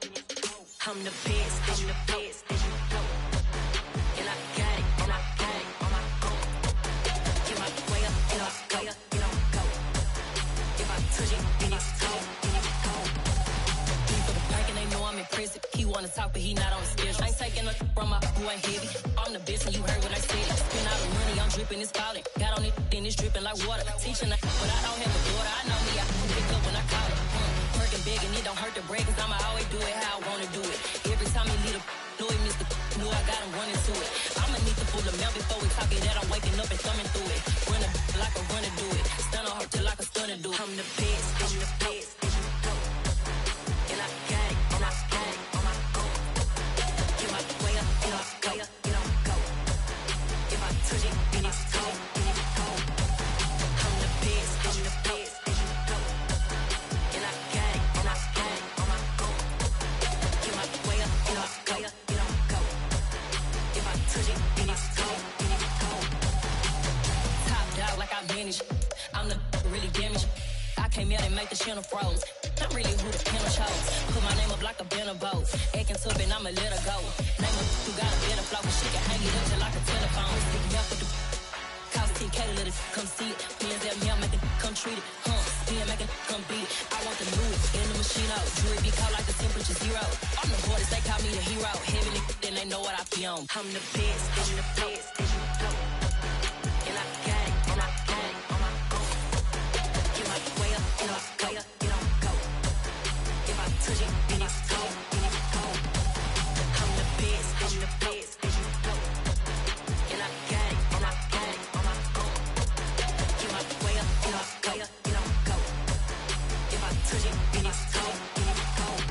I'm the best, and the best, and you know. And I got it, and I got it on my own. Get my way up, you know, go, you know, go. If I touch it, then it's cold, then it's cold. He for the back and they know I'm impressive. He wanna talk, but he not on the schedule. I ain't taking nothing from my boy heavy. I'm the best and you heard what I said. Spend all the money, I'm dripping, it's falling. Got on it, then it's dripping like water. Teaching but I don't have a daughter. I know me, I can pick up when I call it. Working big and it don't hurt the break, cause I'ma always do it how I wanna do it. Every time he lead a know he missed the know I got him running to it. I'ma need to pull the milk before we talk it that I'm waking up and thumbing through it. Run a like a runner do it. Stun on her till like a stunner do it. I'm the best, and the best, and you know. And I got it, and I got it on my own. Get my way up, you know, go, you know, go. If I touch it, then it's cold, then it's cold. I'm the best, and the best, and you know. And I got it, and I got it on my own. Get my way up, you know, go, you know, go. If I touch it, then it's cold, then it's cold. Top dog like I manage. I'm the really damaged. I came out and make the channel froze. I'm really who the panel chose. Put my name up like a banner boat. Acting tough and I'ma let her go. Name her who got a better flow. She can hang it up just like a telephone. Stick me up with the cost 10K to let it come see it. Pins at me, I'm making come treat it. Spin making come beat it. I want the new in the machine out. Jewelry be caught like the temperature 0. I'm the hardest, they call me the hero. Heavily, then they know what I be on. I'm the best, and the best, and you know. And I got it, and I got it on my own. Get my way up, you know, go, you know, go. If I touch it, then it's cold, then it's cold. I'm the best, and the best, and you know. And I got it, and I got it on my own. Get my way up, you know, go, you know, go. If I touch it, then it's cold, then it's cold.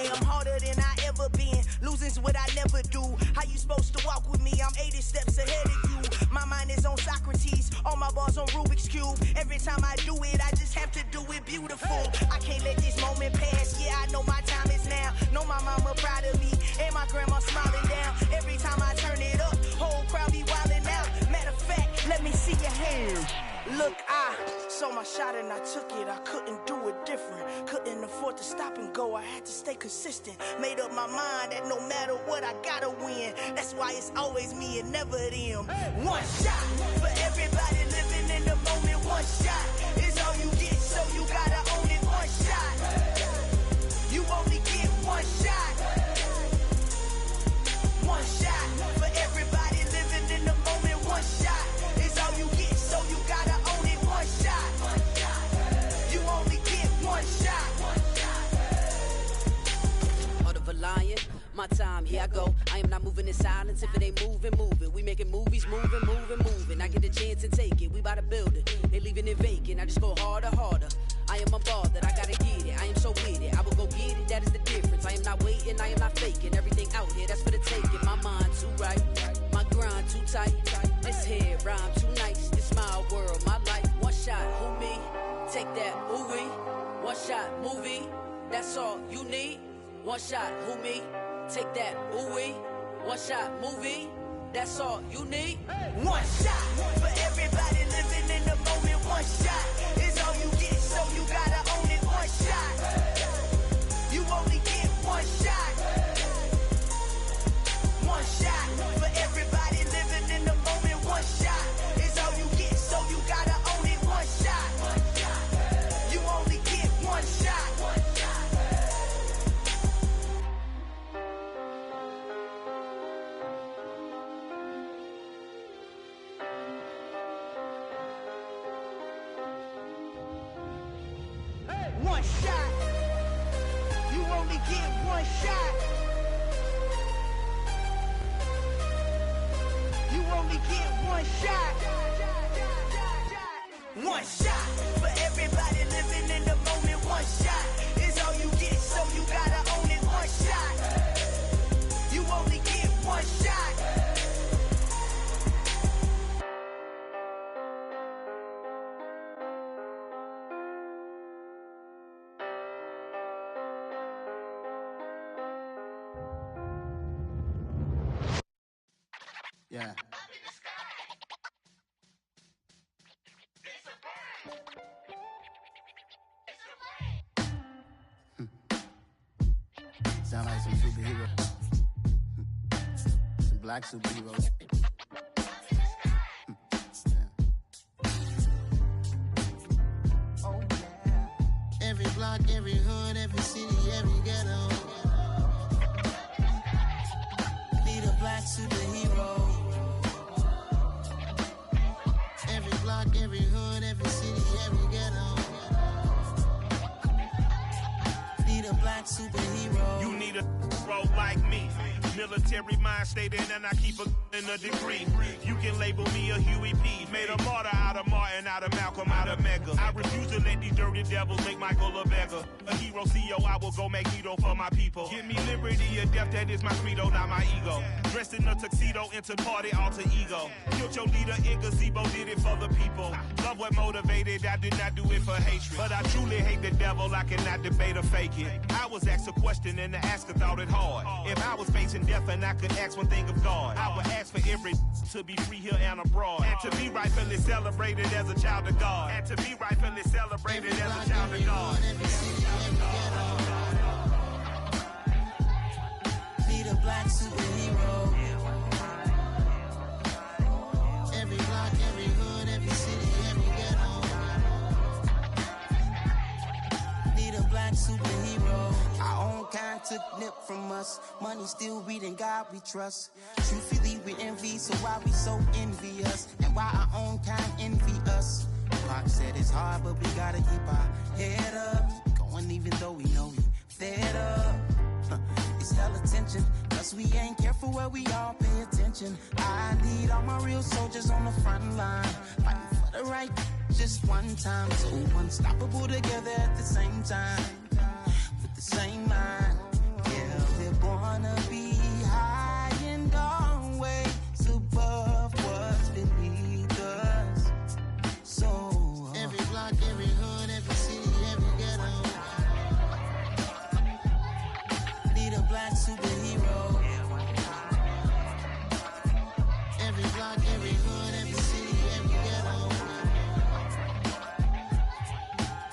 I'm harder than I ever been. Losing's what I never do. How you supposed to walk with me? I'm 80 steps ahead of you. My mind is on Socrates. All my bars on Rubik's Cube. Every time I do it, I just have to do it beautiful. I can't let this moment pass. Yeah, I know my time is now. Know my mama proud of me. And my grandma smiling down. Every time I turn it up, whole crowd be wildin' out. Matter of fact, let me see your hands. Look, I saw my shot and I took it. I couldn't do it different. Couldn't afford to stop and go. I had to stay consistent. Made up my mind that no matter what, I gotta win. That's why it's always me and never them. One shot for everybody living in the moment. One shot is all you get, so you gotta own it. One shot. You only get one shot. One shot for everybody living in the moment. One shot is all you get, so you gotta own it. One shot. You only get one shot. Heart of a lion. my time, here I go. I am not moving in silence. If it ain't moving. We making movies, moving. I get the chance to take it. We bout to build it. They leaving it vacant. I just go harder. I am unbothered. I gotta get it. I am so with it. I will go get it. That is the difference. I am not waiting. I am not faking. Everything out here, that's for the taking. My mind too right. My grind too tight. This head rhyme too nice. This my world, my life. One shot, who me? Take that, who we? One shot, movie. That's all you need. One shot, who me? Take that, who we? One shot, movie. That's all you need. One shot for everybody living in the moment. One shot is all you get, so you gotta own it. One shot. You only get one shot. One shot for everybody living in the moment. One shot is all you get, so you gotta own it. One shot. You only get one shot. One shot. You only get one shot. You only get one shot. One shot for everybody living in the moment. One shot is all you get, so you gotta own it. One shot. You only get one shot. Yeah. Sound like some superheroes. Some black superheroes. Oh, yeah. Every block, every hood, every city, every ghetto. Need a black superhero. Every block, every hood, every city, every ghetto. Need a black superhero. You need a role like me. Military mind stated, and I keep in a degree. You can label me a Huey P. Made a martyr out of Martin, out of Malcolm, out of Mega. I refuse to let these dirty devils make Michael a beggar. A hero CEO, I will go Magneto for my people. Give me liberty or death, that is my credo, not my ego. Dressed in a tuxedo, into party, alter ego. Killed your leader in gazebo, did it for the people. Love what motivated, I did not do it for hatred. But I truly hate the devil, I cannot debate or fake it. I was asked a question and the asker thought it hard. If I was facing death and I could ask one thing of God, I would ask for every to be free here and abroad, and to be rightfully celebrated as a child of God, and to be rightfully celebrated as a child of God. Need a black superhero. Every block, every hood, every city, every ghetto. Need a black superhero. Our own kind took nip from us. Money still reading God we trust. Truthfully we envy, so why we so envious? And why our own kind envy us? Pac said it's hard, but we gotta keep our head up. Going even though we know we fed up. It's hella tension, cause we ain't careful where we all pay attention. I need all my real soldiers on the front line, fighting for the right just one time. So unstoppable together at the same time, with the same mind. Yeah, we're born to be high and always above what's beneath us. So every block, every hood, every city, every ghetto. Need a black superhero. Every block, every hood, every city, every ghetto.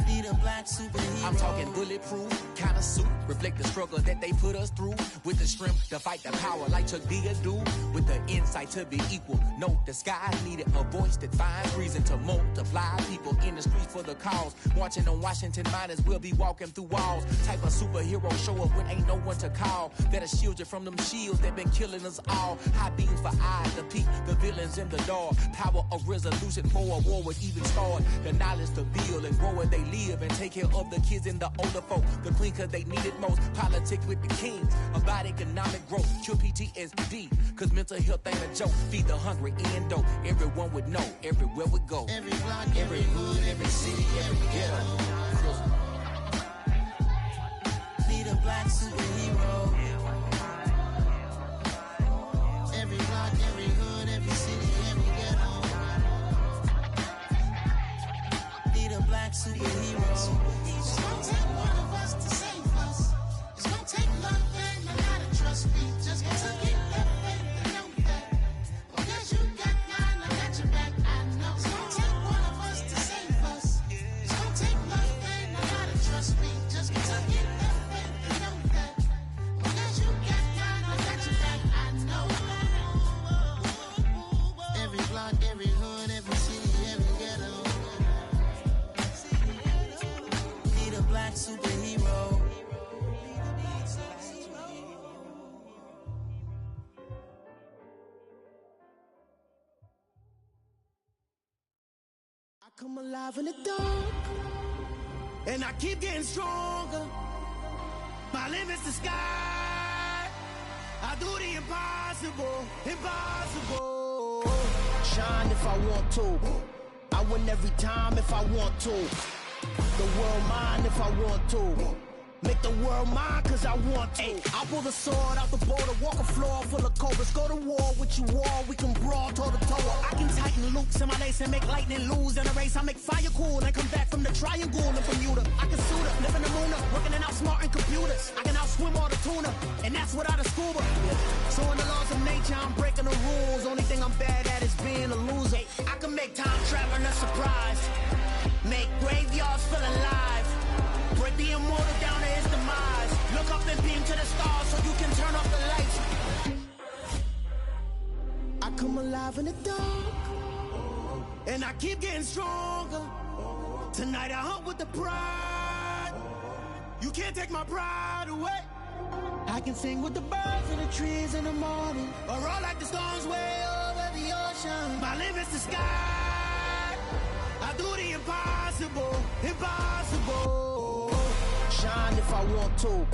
Need a black superhero. I'm talking bulletproof kind of suit, reflect the struggle that they put us through, with the strength to fight the power like Chuck D do, with the insight to be equal. No disguise needed, a voice that finds reason to multiply. People in the streets for the cause, marching on Washington miners will be walking through walls. Type of superhero show up when ain't no one to call, that'll shield you from them shields that been killing us all. High beams for eyes to peek the villains in the dark. Power of resolution for a war would even start. The knowledge to build and grow where they live and take care of the kids and the older folk. The clean cause they need it most. Politic with the kings about economic growth. Cure PTSD, cause mental health ain't a joke. Feed the hungry and dope. Everyone would know, everywhere we go. Every block, every hood, every city, every ghetto. Need a black superhero. Every block, every hood, every city, every ghetto. Need a black superhero. It's gonna take one of us to save us. It's gonna take love and a lot of trust. We just got to get that faith and know that. Because you got mine, I got your back, I know. It's gonna take one of us to save us. It's gonna take love and a lot of trust. We just got to get that faith and know that. Because you got mine, I got your back, I know. Every block, every hood, every city, every ghetto. Need a black superhero. I come alive in the dark, and I keep getting stronger. My limit's the sky. I do the impossible, impossible. Shine if I want to. I win every time if I want to. The world mine if I want to. Make the world mine cause I want to. I pull the sword out the border, walk a floor full of cobras. Go to war with you all, we can brawl toe to toe. I can tighten loops in my lace and make lightning lose in a race. I make fire cool and come back from the triangle in Bermuda. I can suit up, live in the moon up, working and outsmarting computers. I can outswim all the tuna, and that's without a scuba. So in the laws of nature, I'm breaking the rules. Only thing I'm bad at is being a loser. I can make time traveling a surprise. Make graveyards feel alive. Break the immortal down to his demise. Look up and beam to the stars so you can turn off the lights. I come alive in the dark, and I keep getting stronger. Tonight I hunt with the pride. You can't take my pride away. I can sing with the birds and the trees in the morning, or roll like the storms way over the ocean. My limit's the sky. I do the impossible, impossible. Shine if I want to.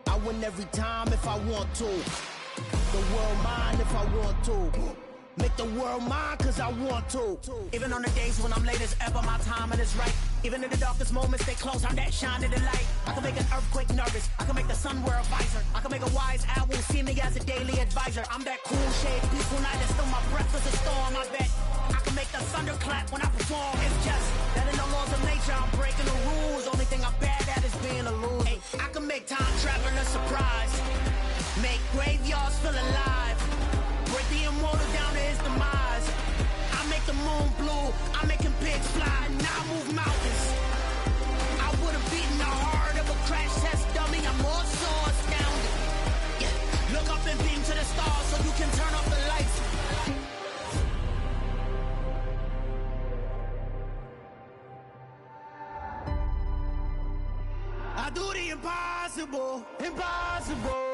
I win every time if I want to. The world mine if I want to. Make the world mine cause I want to. Even on the days when I'm late as ever, my timing is right. Even in the darkest moments, stay close, I'm that shine of the light. I can make an earthquake nervous, I can make the sun wear a visor. I can make a wise owl see me as a daily advisor. I'm that cool shade, peaceful night, and still my breath is a storm, I bet. I can make the thunder clap when I perform. It's just that in the laws of nature, I'm breaking the rules. Only thing I'm bad at is being a loser. Hey, I can make time traveling a surprise. Make graveyards feel alive. Break the immortal down to his demise. I make the moon blue, I make him pigs fly. Now I move mountains. I would've beaten the heart of a crash test dummy. I'm more so astounded. Yeah. Look up and beam to the stars so you can turn off the lights. I do the impossible, impossible.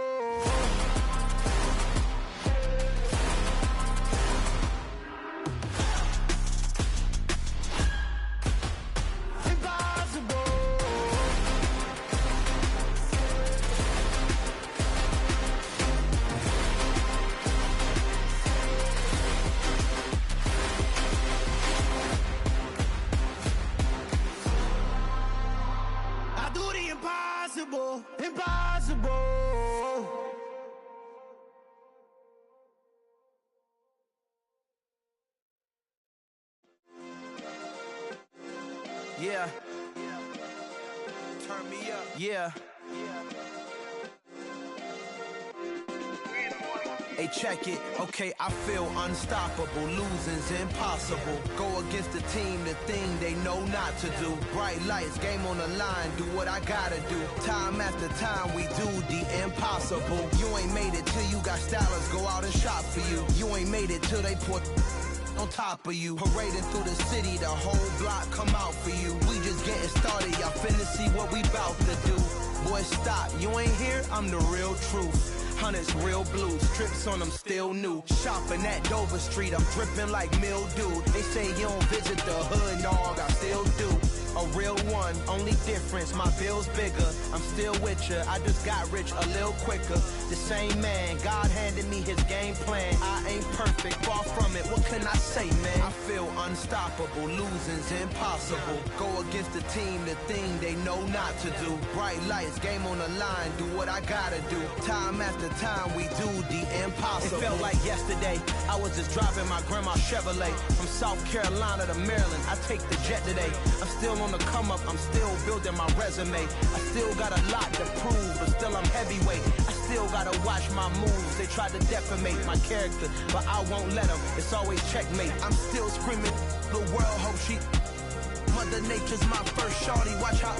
Impossible, impossible. Yeah. Turn me up. Yeah. Hey, check it. Okay, I feel unstoppable. Losing's impossible. Go against the team, the thing they know not to do. Bright lights, game on the line. Do what I gotta do. Time after time, we do the impossible. You ain't made it till you got stylers go out and shop for you. You ain't made it till they put on top of you. Parading through the city, the whole block come out for you. We just getting started, y'all finna see what we bout to do. Boy, stop, you ain't here, I'm the real truth. Hunters, real blue, strips on them still new. Shopping at Dover Street, I'm dripping like mildew. They say you don't visit the hood, dog, I still do. a real one. Only difference, my bill's bigger. I'm still with ya. I just got rich a little quicker. The same man, God handed me his game plan. I ain't perfect, far from it. What can I say, man? I feel unstoppable. Losing's impossible. Go against the team, the thing they know not to do. Bright lights, game on the line. Do what I gotta do. Time after time, we do the impossible. It felt like yesterday. I was just driving my grandma's Chevrolet from South Carolina to Maryland. I take the jet today. I'm still on the come up. I'm still building my resume. I still got a lot to prove, but still I'm heavyweight. I still gotta watch my moves. They try to defamate my character, but I won't let them. It's always checkmate. I'm still screaming. The world hope she. Mother Nature's my first shorty. Watch how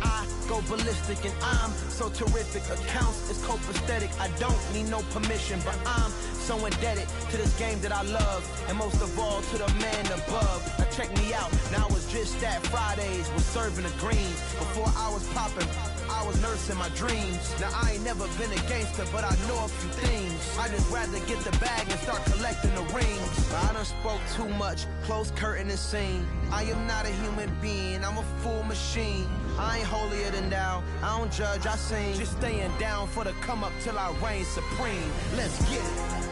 I go ballistic, and I'm so terrific. Accounts is copacetic. I don't need no permission, but I'm so indebted to this game that I love, and most of all to the man above. Now check me out. Now it's just that Fridays was serving the greens. Before I was popping, I was nursing my dreams. Now I ain't never been a gangster, but I know a few things. I just rather get the bag and start collecting the rings. I done spoke too much, close curtain and scene. I am not a human being, I'm a full machine. I ain't holier than thou, I don't judge, I sing. Just staying down for the come up till I reign supreme. Let's get it.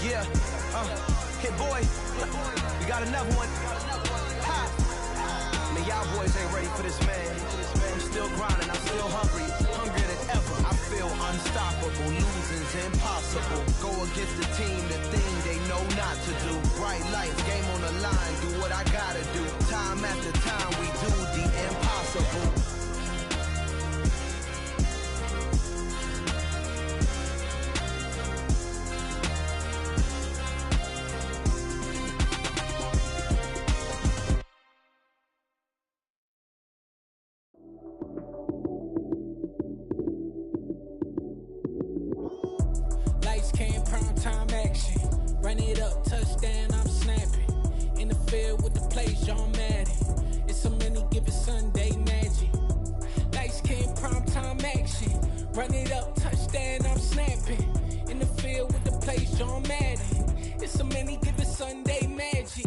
Yeah, Hit Boy, we got another one. Ha! Man, y'all boys ain't ready for this, man. I'm still grinding, I'm still hungry, hungrier than ever. I feel unstoppable, losing's impossible. Go against the team, the thing they know not to do. Bright lights, game on the line, do what I gotta do. Time after time, we do the impossible. Run it up, touchdown, I'm snapping. In the field with the plays, John Madden. It's a many given Sunday magic. Lights came prime time action. Run it up, touchdown, I'm snapping. In the field with the plays, John Madden. It's a many given Sunday magic.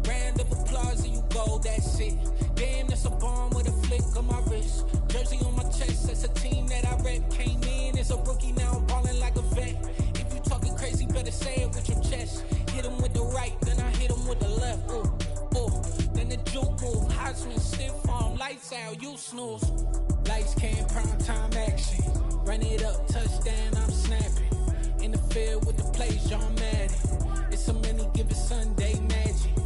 Round of applause and you go, that's it. Damn, that's a bomb with a flick on my wrist. Jersey on my chest, that's a team that I rep. Came in as a rookie, now I'm balling like a vet. Talking crazy, better say it with your chest. Hit him with the right, then I hit him with the left. Ooh, ooh. Then the juke move. Heisman stiff arm, lights out, you snooze. Lights came, prime time action. Run it up, touchdown, I'm snapping. In the field with the plays, John Madden. It's a many given Sunday magic.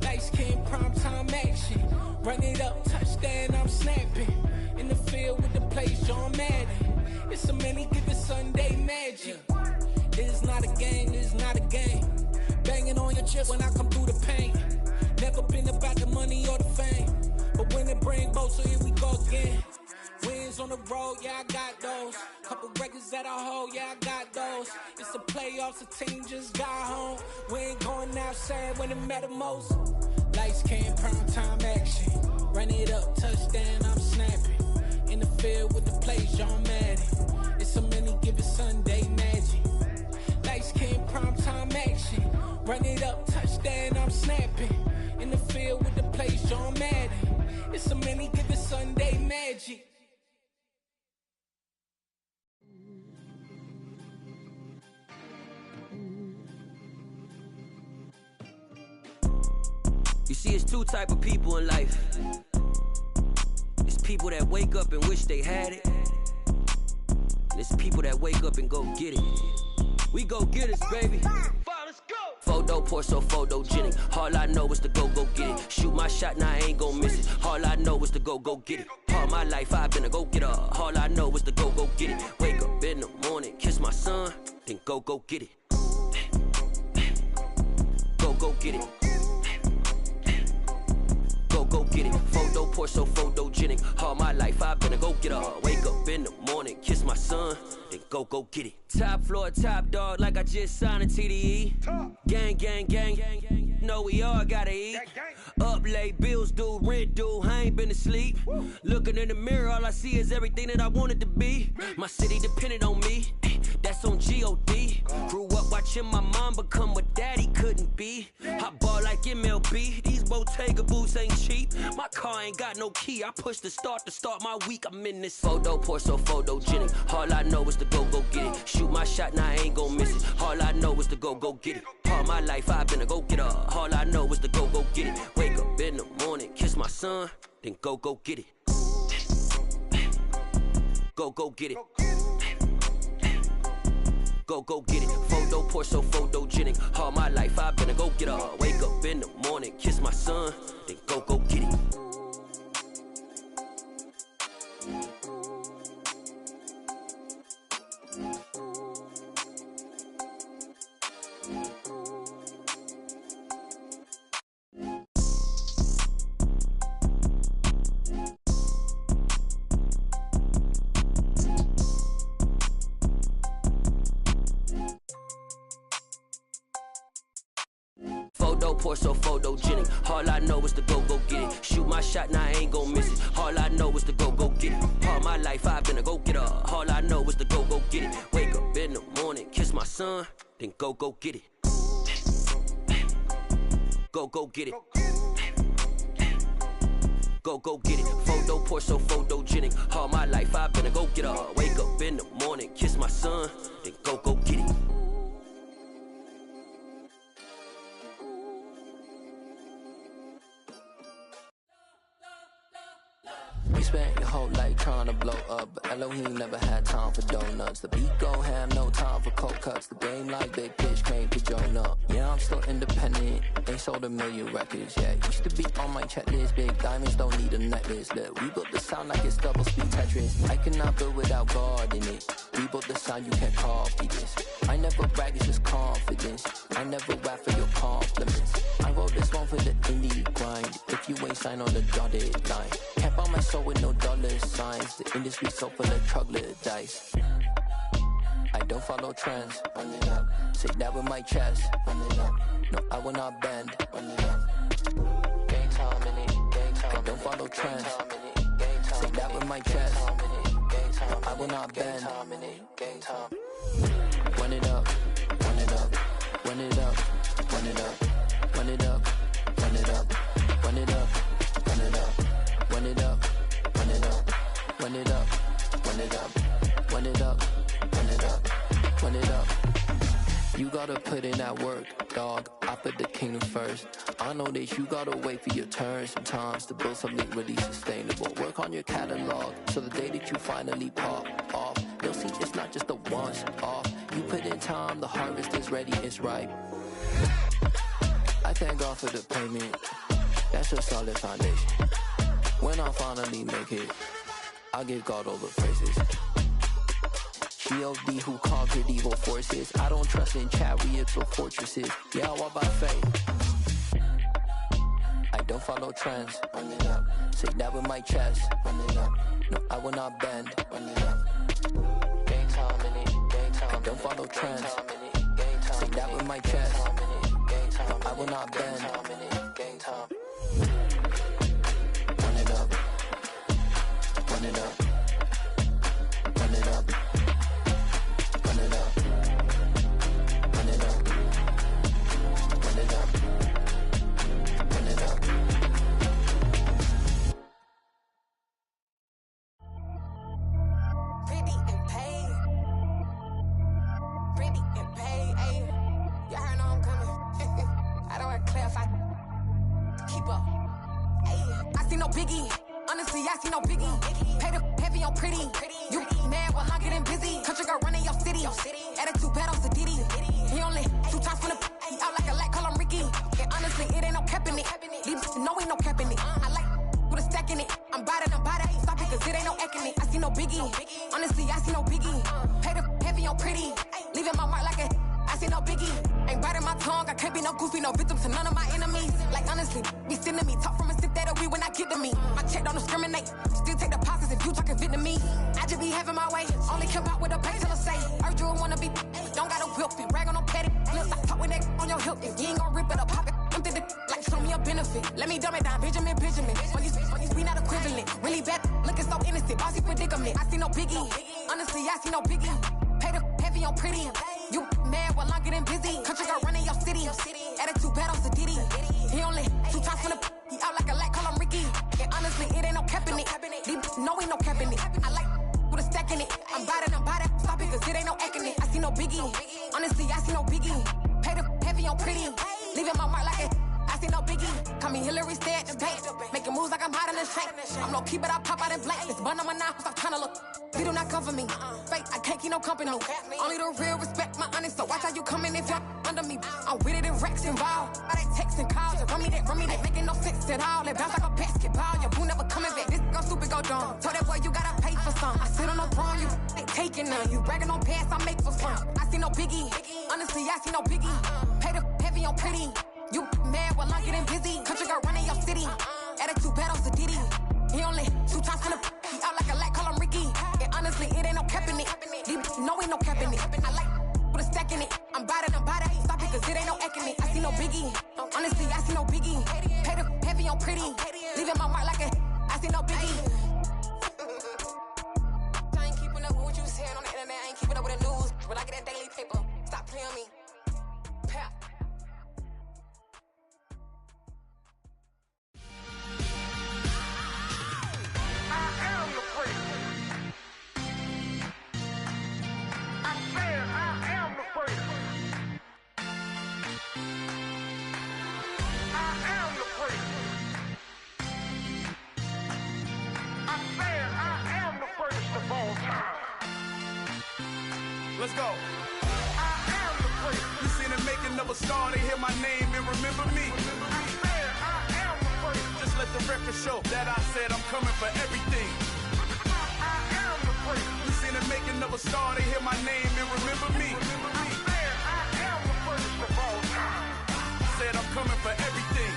Lights came, prime time action. Run it up, touchdown, I'm snapping. In the field with the plays, John Madden. It's a many given Sunday magic. This is not a game, this is not a game. Banging on your chest when I come through the pain. Never been about the money or the fame. But when it bring both, so here we go again. Wins on the road, yeah, I got those. Couple records that I hold, yeah, I got those. It's the playoffs, the team just got home. We ain't going outside when it matter most. Lights came, prime time action. Run it up, touchdown, I'm snapping. In the field with the plays, John Madden. It's a many given Sunday magic. Lights came, prime time action. Run it up, touchdown, I'm snapping. In the field with the plays, John Madden. It's a many given Sunday magic. You see, it's two type of people in life. It's people that wake up and wish they had it. And it's people that wake up and go get it. We go get it, baby. Let's go. Photo pour so photogenic. All I know is to go get it. Shoot my shot, now I ain't gon' miss it. All I know is to go get it. All my life I've been a go getter. All I know is to go get it. Wake up in the morning, kiss my son, then go get it. Go get it. Go get it. Photo pour so photogenic. All my life I've been a go getter. Wake up in the morning, kiss my son, then go get it. Top floor, top dog, like I just signed a TDE. Gang, gang, gang, gang, gang. Know we all gotta eat. Up late, bills due, rent due, I ain't been asleep. Looking in the mirror, all I see is everything that I wanted to be. My city depended on me, that's on G.O.D. Grew up watching watching my mom become what daddy couldn't be. I ball like MLB, these Bottega boots ain't cheap. My car ain't got no key, I push the start to start my week. I'm in this photo, pour so photogenic. All I know is to go get it. Shoot my shot, now I ain't gon' miss it. All I know is to go get it. All my life I've been a go-getter. All I know is to go get it. Wake up in the morning, kiss my son, then go get it. Go get it. Go get it. Photo, pour so photogenic. All my life I've been a go-getter. Wake up in the morning, kiss my son, then go get it. Pour so photogenic. All I know is to go get it. Shoot my shot, now I ain't gon' miss it. All I know is to go get it. All my life I've been a go-getter. All I know is to go get it. Wake up in the morning, kiss my son, then go get it. Go get it. Go get it. Photo, pour so photogenic. All my life I've been a go-getter. Wake up in the morning, kiss my son, then go get it. You spent your whole life trying to blow up, but Elohim never had time for donuts. The beat go ham, no time for cold cuts. The game like Big Fish came to join up. Yeah, I'm still independent, ain't sold 1 million records yet. Used to be on my checklist, big diamonds don't need a necklace. Look, we built the sound like it's double speed Tetris. I cannot build without God in it. We built the sound, you can't copy this. I never brag, it's just confidence. I never rap for your compliments. I wrote this one for the indie grind. If you ain't signed on the dotted line, can't buy my soul with no dollar signs. The industry so full of troglodytes. I don't follow trends. Say that with my chest. No, I will not bend. Game time in it. I don't follow trends. Say that with my chest. No, I will not bend. Game time. Run it up. Run it up. Run it up. Run it up. Run it up. Run it up. Run it up. Run it up. Run it up. Run it up. Run it up. Run it up. Run it up. Run it up. Run it up. You gotta put in that work, dog. I put the kingdom first. I know that you gotta wait for your turn sometimes to build something really sustainable. Work on your catalog, so the day that you finally pop off, you'll see it's not just a once off. You put in time, the harvest is ready, it's ripe. I thank God for the payment. That's a solid foundation. When I finally make it, I'll give God all the praises. G.O.D. who conquered evil forces. I don't trust in chariots or fortresses. Yeah, I walk by faith. I don't follow trends. Say that with my chest. No, I will not bend. Game time in it. I don't follow trends. Say that with my chest. No, I will not bend. Game time. Run it up. Run it up. Run it up. Run it up. Run it up. Run it up. Run it up. Pretty and paid. Pretty and paid. Ayy. Y'all heard I'm coming. I don't want to clarify. Keep up. Ayy. I see no biggie. Honestly, I see no biggie. Pay the heavy on pretty. You mad while I'm getting busy. Country girl running your city. Attitude bad on Sadidi. He only 2 times from the he out like a light, call him Ricky. And honestly, it ain't no cap in it. Leave no ain't no cap in it. I like with a stack in it. I'm bad, ain't stop it cause it ain't no eck in it. I see no biggie. Honestly, I see no biggie. Pay the heavy on pretty. Leaving my mark like a I see no biggie. Ain't biting my tongue. I can't be no goofy, no victim to none of my enemies. Like honestly, be sending me talk from a sip that'll be when I get to me. My check don't discriminate. Still take deposits if you talking Vietnamese. I just be having my way. Only come out with a pay till I say. Urge you wanna be. Don't got no whip. Rag on no petty. Look, I talk with that on your hip. If you ain't gon' rip it up, pop it. I'm the like show me a benefit. Let me dumb it down, Benjamin. On these we not equivalent. Really bad, looking so innocent. Bossy predicament. I see no biggie. Honestly, I see no biggie. Pay the heavy on pretty. You mad while I'm getting busy. on pretty. Leaving my mark like I see no biggie. Call me Hillary, stay at the bank. Making moves like I'm hot in the shank. I'm low key, but I pop out in blank. This bun on my knife, I'm trying to look. They do not come for me. Fake, I can't keep no company. Only the real respect my honest. So watch how you coming if you're under me. I'm with it and Rex involved. All they texting calls. Run me that, making no sense at all. They bounce like a basketball. Your boo never coming back. This go stupid, go dumb. Told that boy you gotta pay for some. I sit on the throne, you ain't taking none. You bragging on pants, I make for fun. I see no biggie. Honestly, I see no biggie. Pay the heavy on pretty. You mad while I'm getting busy. Country girl running your city. Attitude bad on Sadiddy. He only 2 times from the he out like a light, call him Ricky. And honestly, it ain't no cap in it. No, ain't no cap in it. I like put a stack in it. I'm bad it. Stop it, cause it ain't no eck in it. I see no biggie. Honestly, I see no biggie. Pay the heavy on pretty. Leaving my mark like I see no biggie. I ain't keeping up with what you saying on the internet. I ain't keeping up with the news. When I get that daily paper, stop playing me. Pap. Let's go. I am the place. You seen the making of a star, they hear my name and remember me. I am the place. Just let the record show that I said I'm coming for everything. I am the place. You seen the making of a star, they hear my name and remember me. I am the first of all time. Said I'm coming for everything.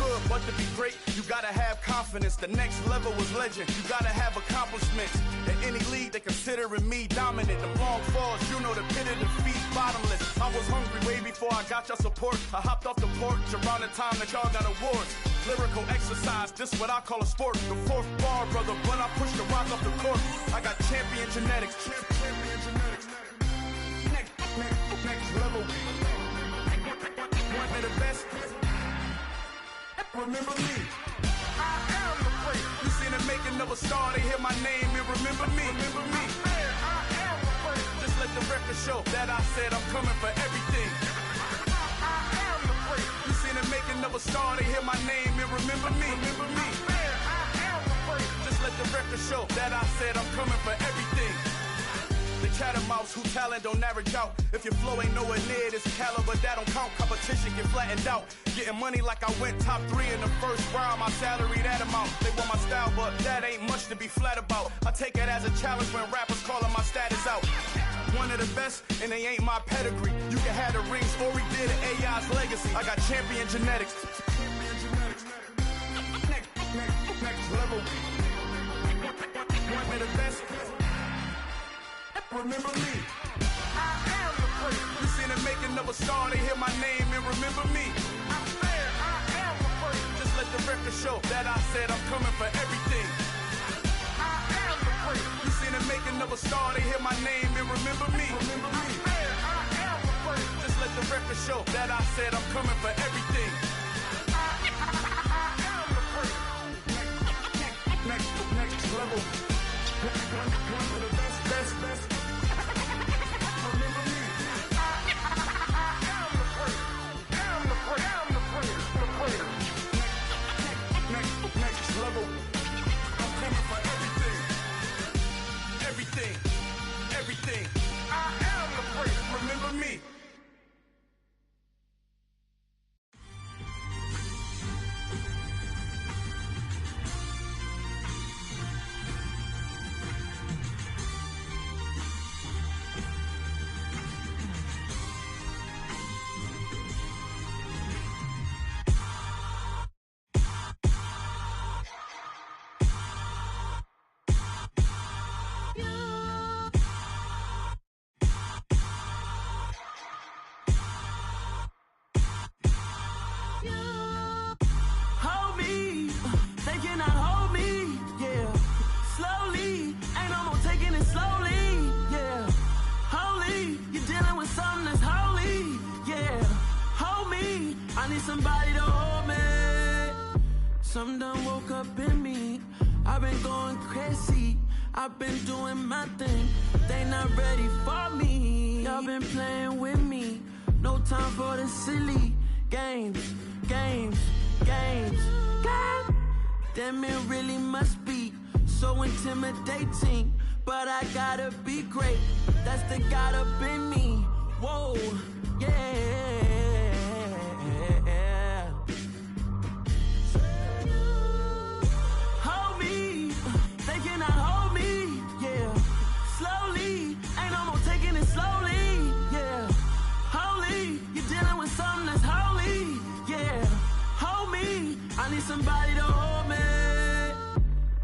Good, but to be great, you gotta have confidence. The next level was legend. You gotta have accomplishments. In any league, they considering me dominant. The long falls, you know the pit of defeat, bottomless. I was hungry way before I got your support. I hopped off the porch around the time that y'all got awards. Lyrical exercise, this what I call a sport. The 4th bar, brother, when I push the rock off the court. I got champion genetics. Champion genetics. Next level. One of the best. Remember me. I am the place. You seen the making of a star, they hear my name and remember me. Remember me. I am the place. Just let the record show that I said I'm coming for everything. I am the place. You seen the making of a star, they hear my name and remember me. Remember me. I am the place. Just let the record show that I said I'm coming for everything. The chattermouths who talent don't average out. If your flow ain't nowhere near this caliber, that don't count. Competition get flattened out. Getting money like I went top 3 in the first round. My salary that amount. They want my style, but that ain't much to be flat about. I take it as a challenge when rappers calling my status out. One of the best, and they ain't my pedigree. You can have the rings, Ori did it, AI's legacy. I got champion genetics. Next level. One of the best. Remember me. I am the place. You seen the making of a star, they hear my name and remember me. I am the place. Just let the record show that I said I'm coming for everything. I am the place. You seen the making of a star, they hear my name and remember me. Remember me. I am the place. Just let the record show that I said I'm coming for everything. I am the place. Next level. One of the best. Next level. I'm coming for everything. Everything. I am the place. Remember me. Somebody to hold me. Something done woke up in me. I've been going crazy. I've been doing my thing. They not ready for me. Y'all been playing with me. No time for the silly games. Damn, it really must be so intimidating. But I gotta be great. That's the God up in me. Whoa, yeah. Hold me, they cannot hold me, yeah. Slowly, ain't no more taking it slowly, yeah. Holy, you're dealing with something that's holy, yeah. Hold me, I need somebody to hold me.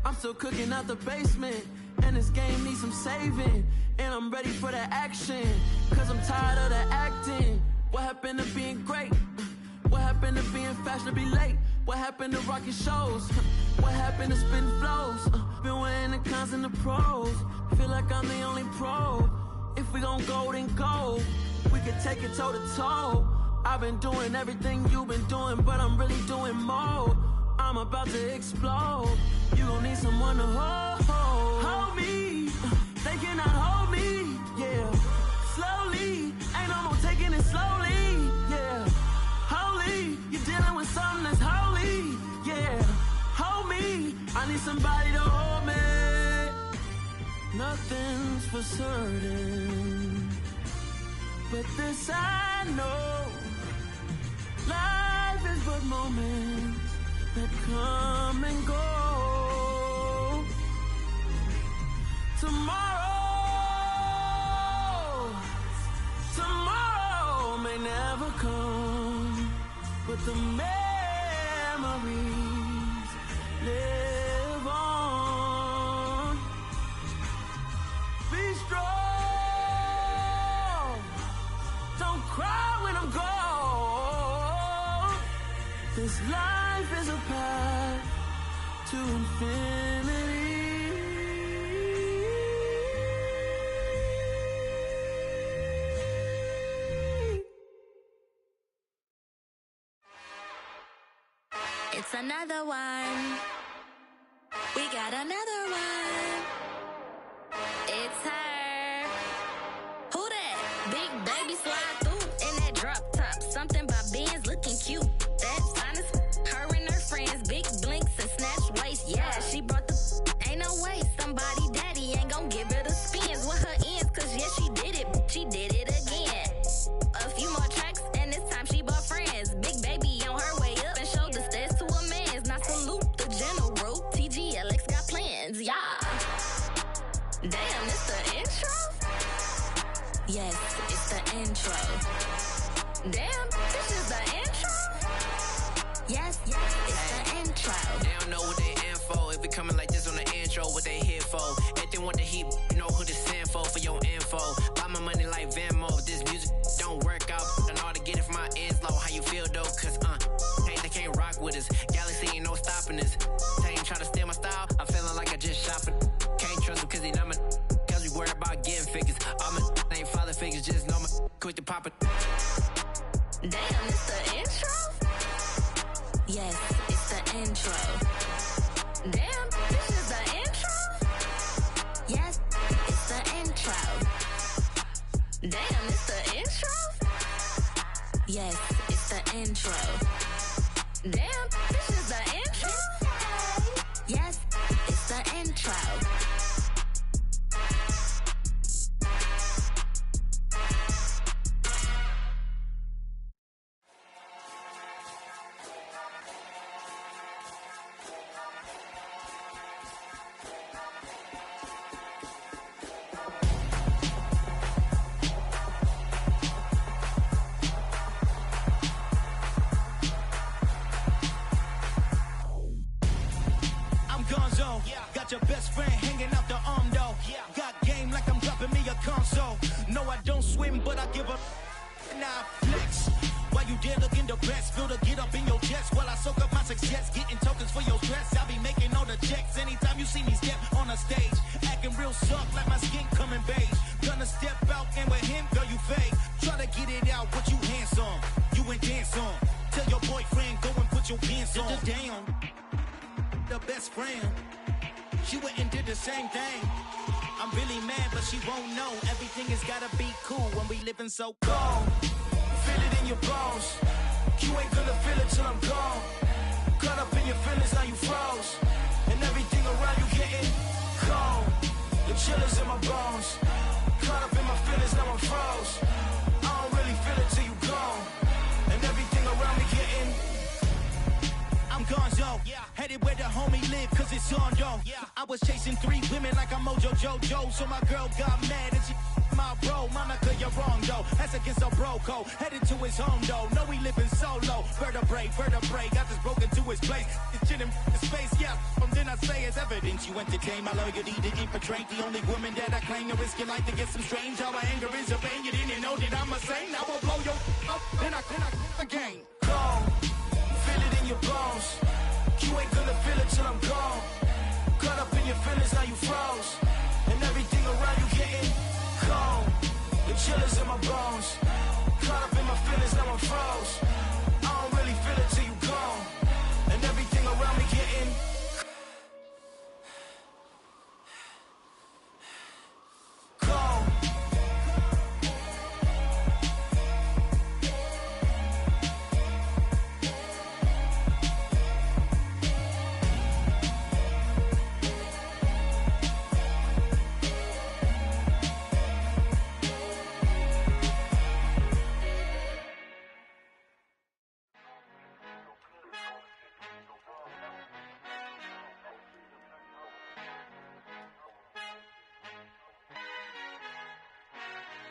I'm still cooking out the basement, and this game needs some saving. And I'm ready for the action, cause I'm tired of the acting. What happened to being great? What happened to being fashionably late? What happened to rocking shows? What happened to spitting flows? Been weighing the cons and the pros. Feel like I'm the only pro. If we gon' go, then go. We could take it toe to toe. I've been doing everything you've been doing, but I'm really doing more. I'm about to explode. You gon' need someone to hold me. They cannot hold me, yeah. Slowly, ain't no more taking it slowly, yeah. Holy, you're dealing with something that's holy, yeah. Hold me, I need somebody to hold me. Nothing's for certain, but this I know. Life is but moments that come and go. Tomorrow may never come, but the memories live on. Be strong, don't cry when I'm gone. This life is a path to infinity. It's another one. We got another one. It's her. Who that? Big baby slide through in that drop top. Something by Benz looking cute. That's honest. Her and her friends, big blinks and snatch waist. Yeah, she brought the. Ain't no way somebody daddy ain't gon' give her the spins with her ends. Cause yeah, she did it. She did it again. A few more tracks and this time she bought friends. Big baby on her way up and showed the stairs to a man's. Now salute the general. TGLX got plans, yeah. Damn, it's the intro? Yes, it's the intro. Damn, this is the intro? Yes, it's the intro. They don't know what they in for. If we coming like this on the intro, what they here for? If they want the heat, you know who to send for your info. Buy my money like Venmo. If this music don't work out, I know how to get it from my ends low. How you feel though? Cause they can't rock with us. Galaxy ain't no stopping us. They ain't try to steal my style. I'm feeling like I just shopping. Can't trust them cause they not my. Cause we worried about getting figures. All my ain't father figures, just know my quick to pop it. Damn, it's the intro? Yes, it's the intro. Damn, this is the intro? Yes, it's the intro. Damn, it's the intro? Yes, it's the intro. Damn, this is the intro? Yes, it's the intro. Got your best friend hanging out the arm though. Got game like I'm dropping me a console. No, I don't swim, but I give a now flex. While you there looking the best, feel the get up in your chest while I soak up my success, getting tokens for your stress. I'll be making all the checks anytime you see me step on a stage, acting real soft like my skin coming beige. Gonna step out and with him, girl, you fake. Try to get it out, what you handsome, you ain't dance on. Tell your boyfriend go and put your pants on. Down, the best friend. She went and did the same thing. I'm really mad, but she won't know. Everything has gotta be cool when we living so cold. feelings, now you froze. And everything around you getting cold. The chillers in my bones. Caught up in my feelings, now I'm froze. I don't really feel it till you gone. And everything around me getting. I'm gonzo, headed where the homie live, cause it's on though. I was chasing 3 women like I'm Mojo Jojo, so my girl got mad and she my bro. Monica, you're wrong though, that's against a bro code. Headed to his home though, no we living solo. Vertebrae, got this broken to his place. It's shit in the space, yeah, from then I say it's evidence. You entertain my loyalty to infiltrate the only woman that I claim to risk your life to get some strange. How my anger is a pain, you didn't know that I'm a saint. I will blow your up, then I again. Gone, feel it in your bones. You ain't gonna feel it till I'm gone. Caught up in your feelings, now you froze. And everything around you getting cold. The chillers in my bones. Caught up in my feelings, now I'm froze. I don't really feel it till you gone. And everything around me getting cold.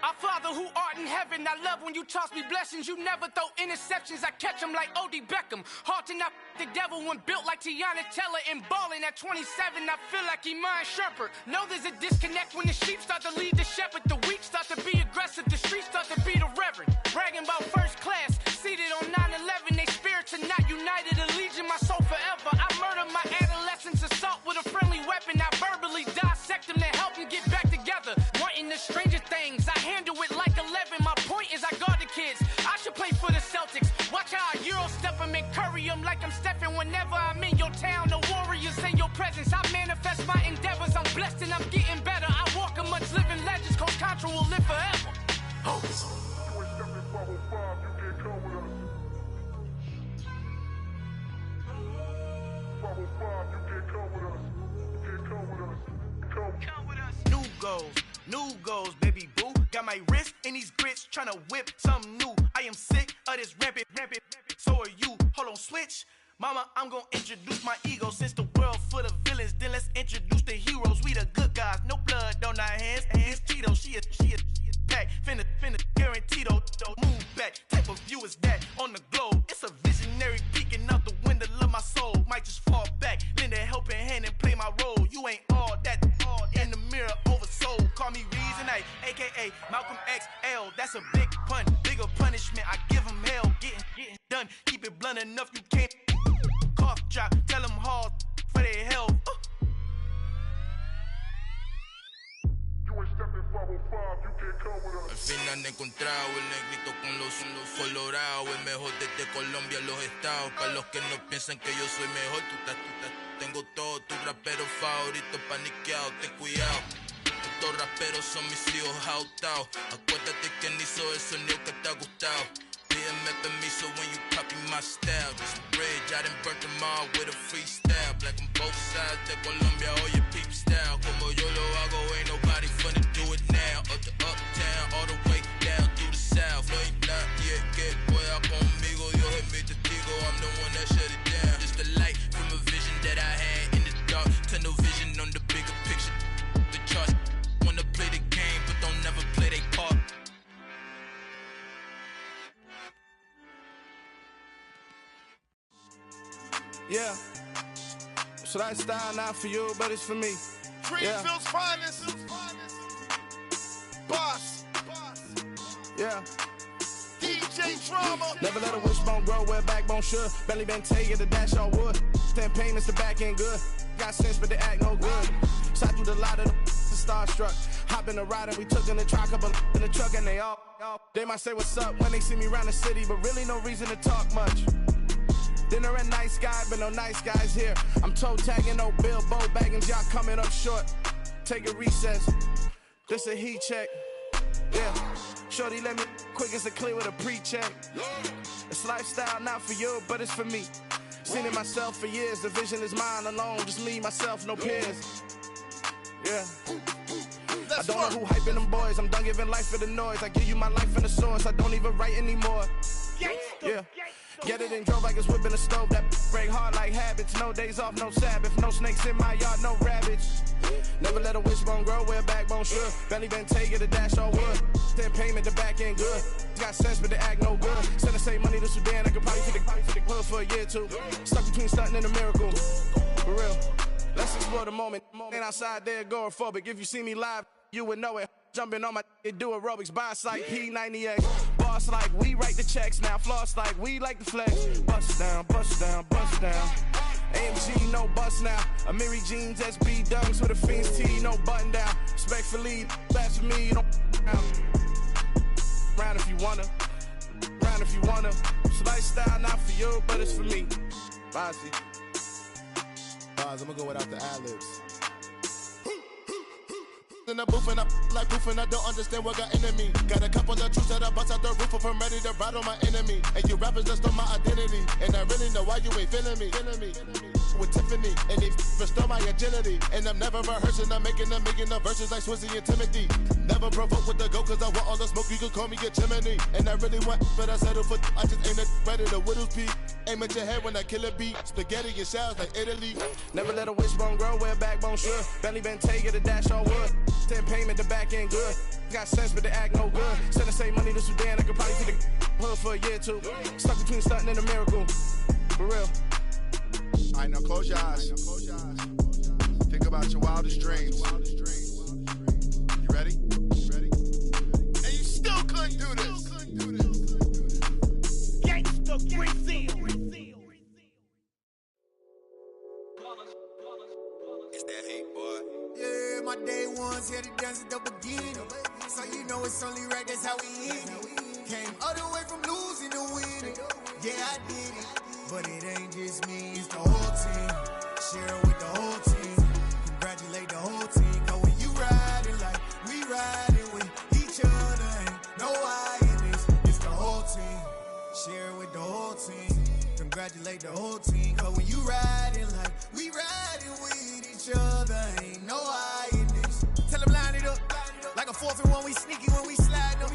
Our Father who art in heaven, I love when you toss me blessings. You never throw interceptions, I catch them like O.D. Beckham. Hard to not the devil when built like Tiana Teller. And balling at 27, I feel like Iman Shumpert. Know there's a disconnect when the sheep start to lead the shepherd. The weak start to be aggressive, the streets start to be the reverend. Bragging about first class, seated on 9/11. They spirits are not united, a legion, my soul forever. I murdered my adolescence, assault with a friendly weapon. I verbally dissect them to help them get back together. Wanting the stranger things, I handle it like 11. My point is I guard the kids. I should play for the Celtics. Watch how I Euro step them and curry them like I'm stepping. Whenever I'm in your town, the warriors in your presence. I manifest my endeavors. I'm blessed and I'm getting better. I walk amongst living legends. Coach Contra will live forever. New goals, baby boo. Got my wrist in these grits, tryna whip something new. I am sick of this rampant. So are you. Hold on, switch. Mama, I'm gonna introduce my ego. Since the world full of villains, then let's introduce the heroes. We the good guys, no blood on our hands. Hands Tito, she a pack. Finna, guaranteed move back. Type of view is that on the globe. It's a visionary peeking out the window of my soul. Might just fall back, lend a helping hand and play my role. You ain't all that in the mirror oversold. Call me Reason A, aka Malcolm XL. That's a big pun, bigger punishment. I give him hell, getting done. Keep it blunt enough, you can't cough drop. Tell them hard for their health. Al fin han encontrado el negrito con los colorados, el mejor desde Colombia, los estados. Para los que no piensan que yo soy mejor, tengo todos tus raperos favoritos paniqueados, ten cuidado. Estos raperos son mis hijos jautados. Acuérdate que ni hizo el sonido que te ha gustado. Pídeme permiso when you copy my style. This bridge, I done burnt them all with a freestyle. Black on both sides de Colombia, oye peep style. Como yo lo hago, ain't nobody finna do it now. Up to uptown, all the way down through the south. No hay nadie que pueda conmigo, Dios es mi testigo. I'm the one that shut it down. Just the light from a vision that I had in the dark. Tunnel vision on the bigger picture. The charts wanna play the game, but don't never play their part. Yeah. So that style not for you, but it's for me. Greenfield's finest. Boss. Yeah. DJ Drama. Never let a wishbone grow where backbone should. Belly been taking the dash on wood. 10 payments, the back end good. Got sense, but they act no good. Shot through the lot of the starstruck. Hop in the ride and we took in the truck, couple in the truck, and they might say what's up when they see me around the city, but really no reason to talk much. Dinner and nice guy, but no nice guys here. I'm toe tagging, no Bilbo Baggins, y'all coming up short. Take a recess. This a heat check. Yeah. Shorty let me quick as a clear with a pre-check. It's lifestyle not for you, but it's for me. Seen it myself for years, the vision is mine alone. Just me, myself, no peers. Yeah. I don't know who hyping them boys. I'm done giving life for the noise. I give you my life in the source. I don't even write anymore. Yeah. Get it and drove like it's whipping a stove. That break hard like habits. No days off, no Sabbath. No snakes in my yard, no rabbits. Never let a wishbone grow where a backbone should. Belly been taking the dash all wood. Then payment, the back end good. Got sense, but they act no good. Send the same money to Sudan. I could probably take the hood for a year or two. Stuck between stunting and a miracle. For real. Let's explore the moment. Ain't outside there agoraphobic. If you see me live, you would know it. Jumping on my do aerobics, buy site P90X. Boss like we write the checks now. Floss like we like the flex. Bust down, bust down, bust down. AMG, no bust now. Amiri jeans, SB dunks with a Fiends T, no button down. Respectfully, blasphemy, you don't round if you wanna. Round if you wanna. It's lifestyle, not for you, but it's for me. Bozzy. I'm gonna go without the ad-libs. In the booth and I like proof and I don't understand what got into me. Got a couple of truths that I bust out the roof if I'm ready to battle my enemy. And you rappers just stole my identity. And I really know why you ain't feeling me. With Tiffany, and they restore my agility. And I'm never rehearsing, I'm making a million of verses like Swizzy and Timothy. Never provoke with the go, cause I want all the smoke, you can call me a chimney. And I really want, but I settle for, I just ain't ready to Whittles peak. Aim at your head when I kill a beat. Spaghetti and shells like Italy. Never let a wishbone grow where a backbone should. Belly been taking the dash all wood. Then payment, the back end good. Got sense, but they act no good. Send the same money to Sudan, I could probably take the hood for a year or two. Stuck between stunting and a miracle. For real. Alright, now close your eyes. Think about your wildest dreams. You ready? And you still couldn't do this. Gangsta Brazil. It's that hate, boy. Yeah, my day ones here to dance at the beginning. So you know it's only right, that's how we end it. Came all the way from losing to winning. Yeah, I did it. But it ain't just me, it's the whole team. Share it with the whole team. Congratulate the whole team. Cause when you riding like we riding with each other, ain't no I in this. It's the whole team. Share it with the whole team. Congratulate the whole team. Cause when you riding like we riding with each other, ain't no I in this. Tell them line it up. Like a 4th and 1, we sneaky when we slide them.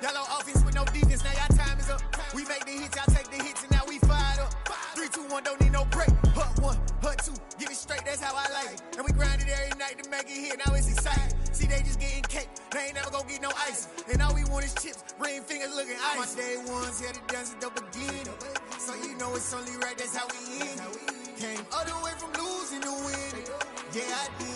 Y'all on offense with no defense, now y'all time is up. We make the hits, y'all take the hits, and now we fired up. 3, 2, 1, don't need no break. Hut 1, hut 2, give it straight, that's how I like it. And we grind it every night to make it here, now it's exciting. See, they just getting cake, they ain't never gonna get no ice. And all we want is chips, ring fingers looking ice. My day ones here to dance at the beginning. So you know it's only right, that's how we end it. Came all the way from losing to winning. Yeah, I did it.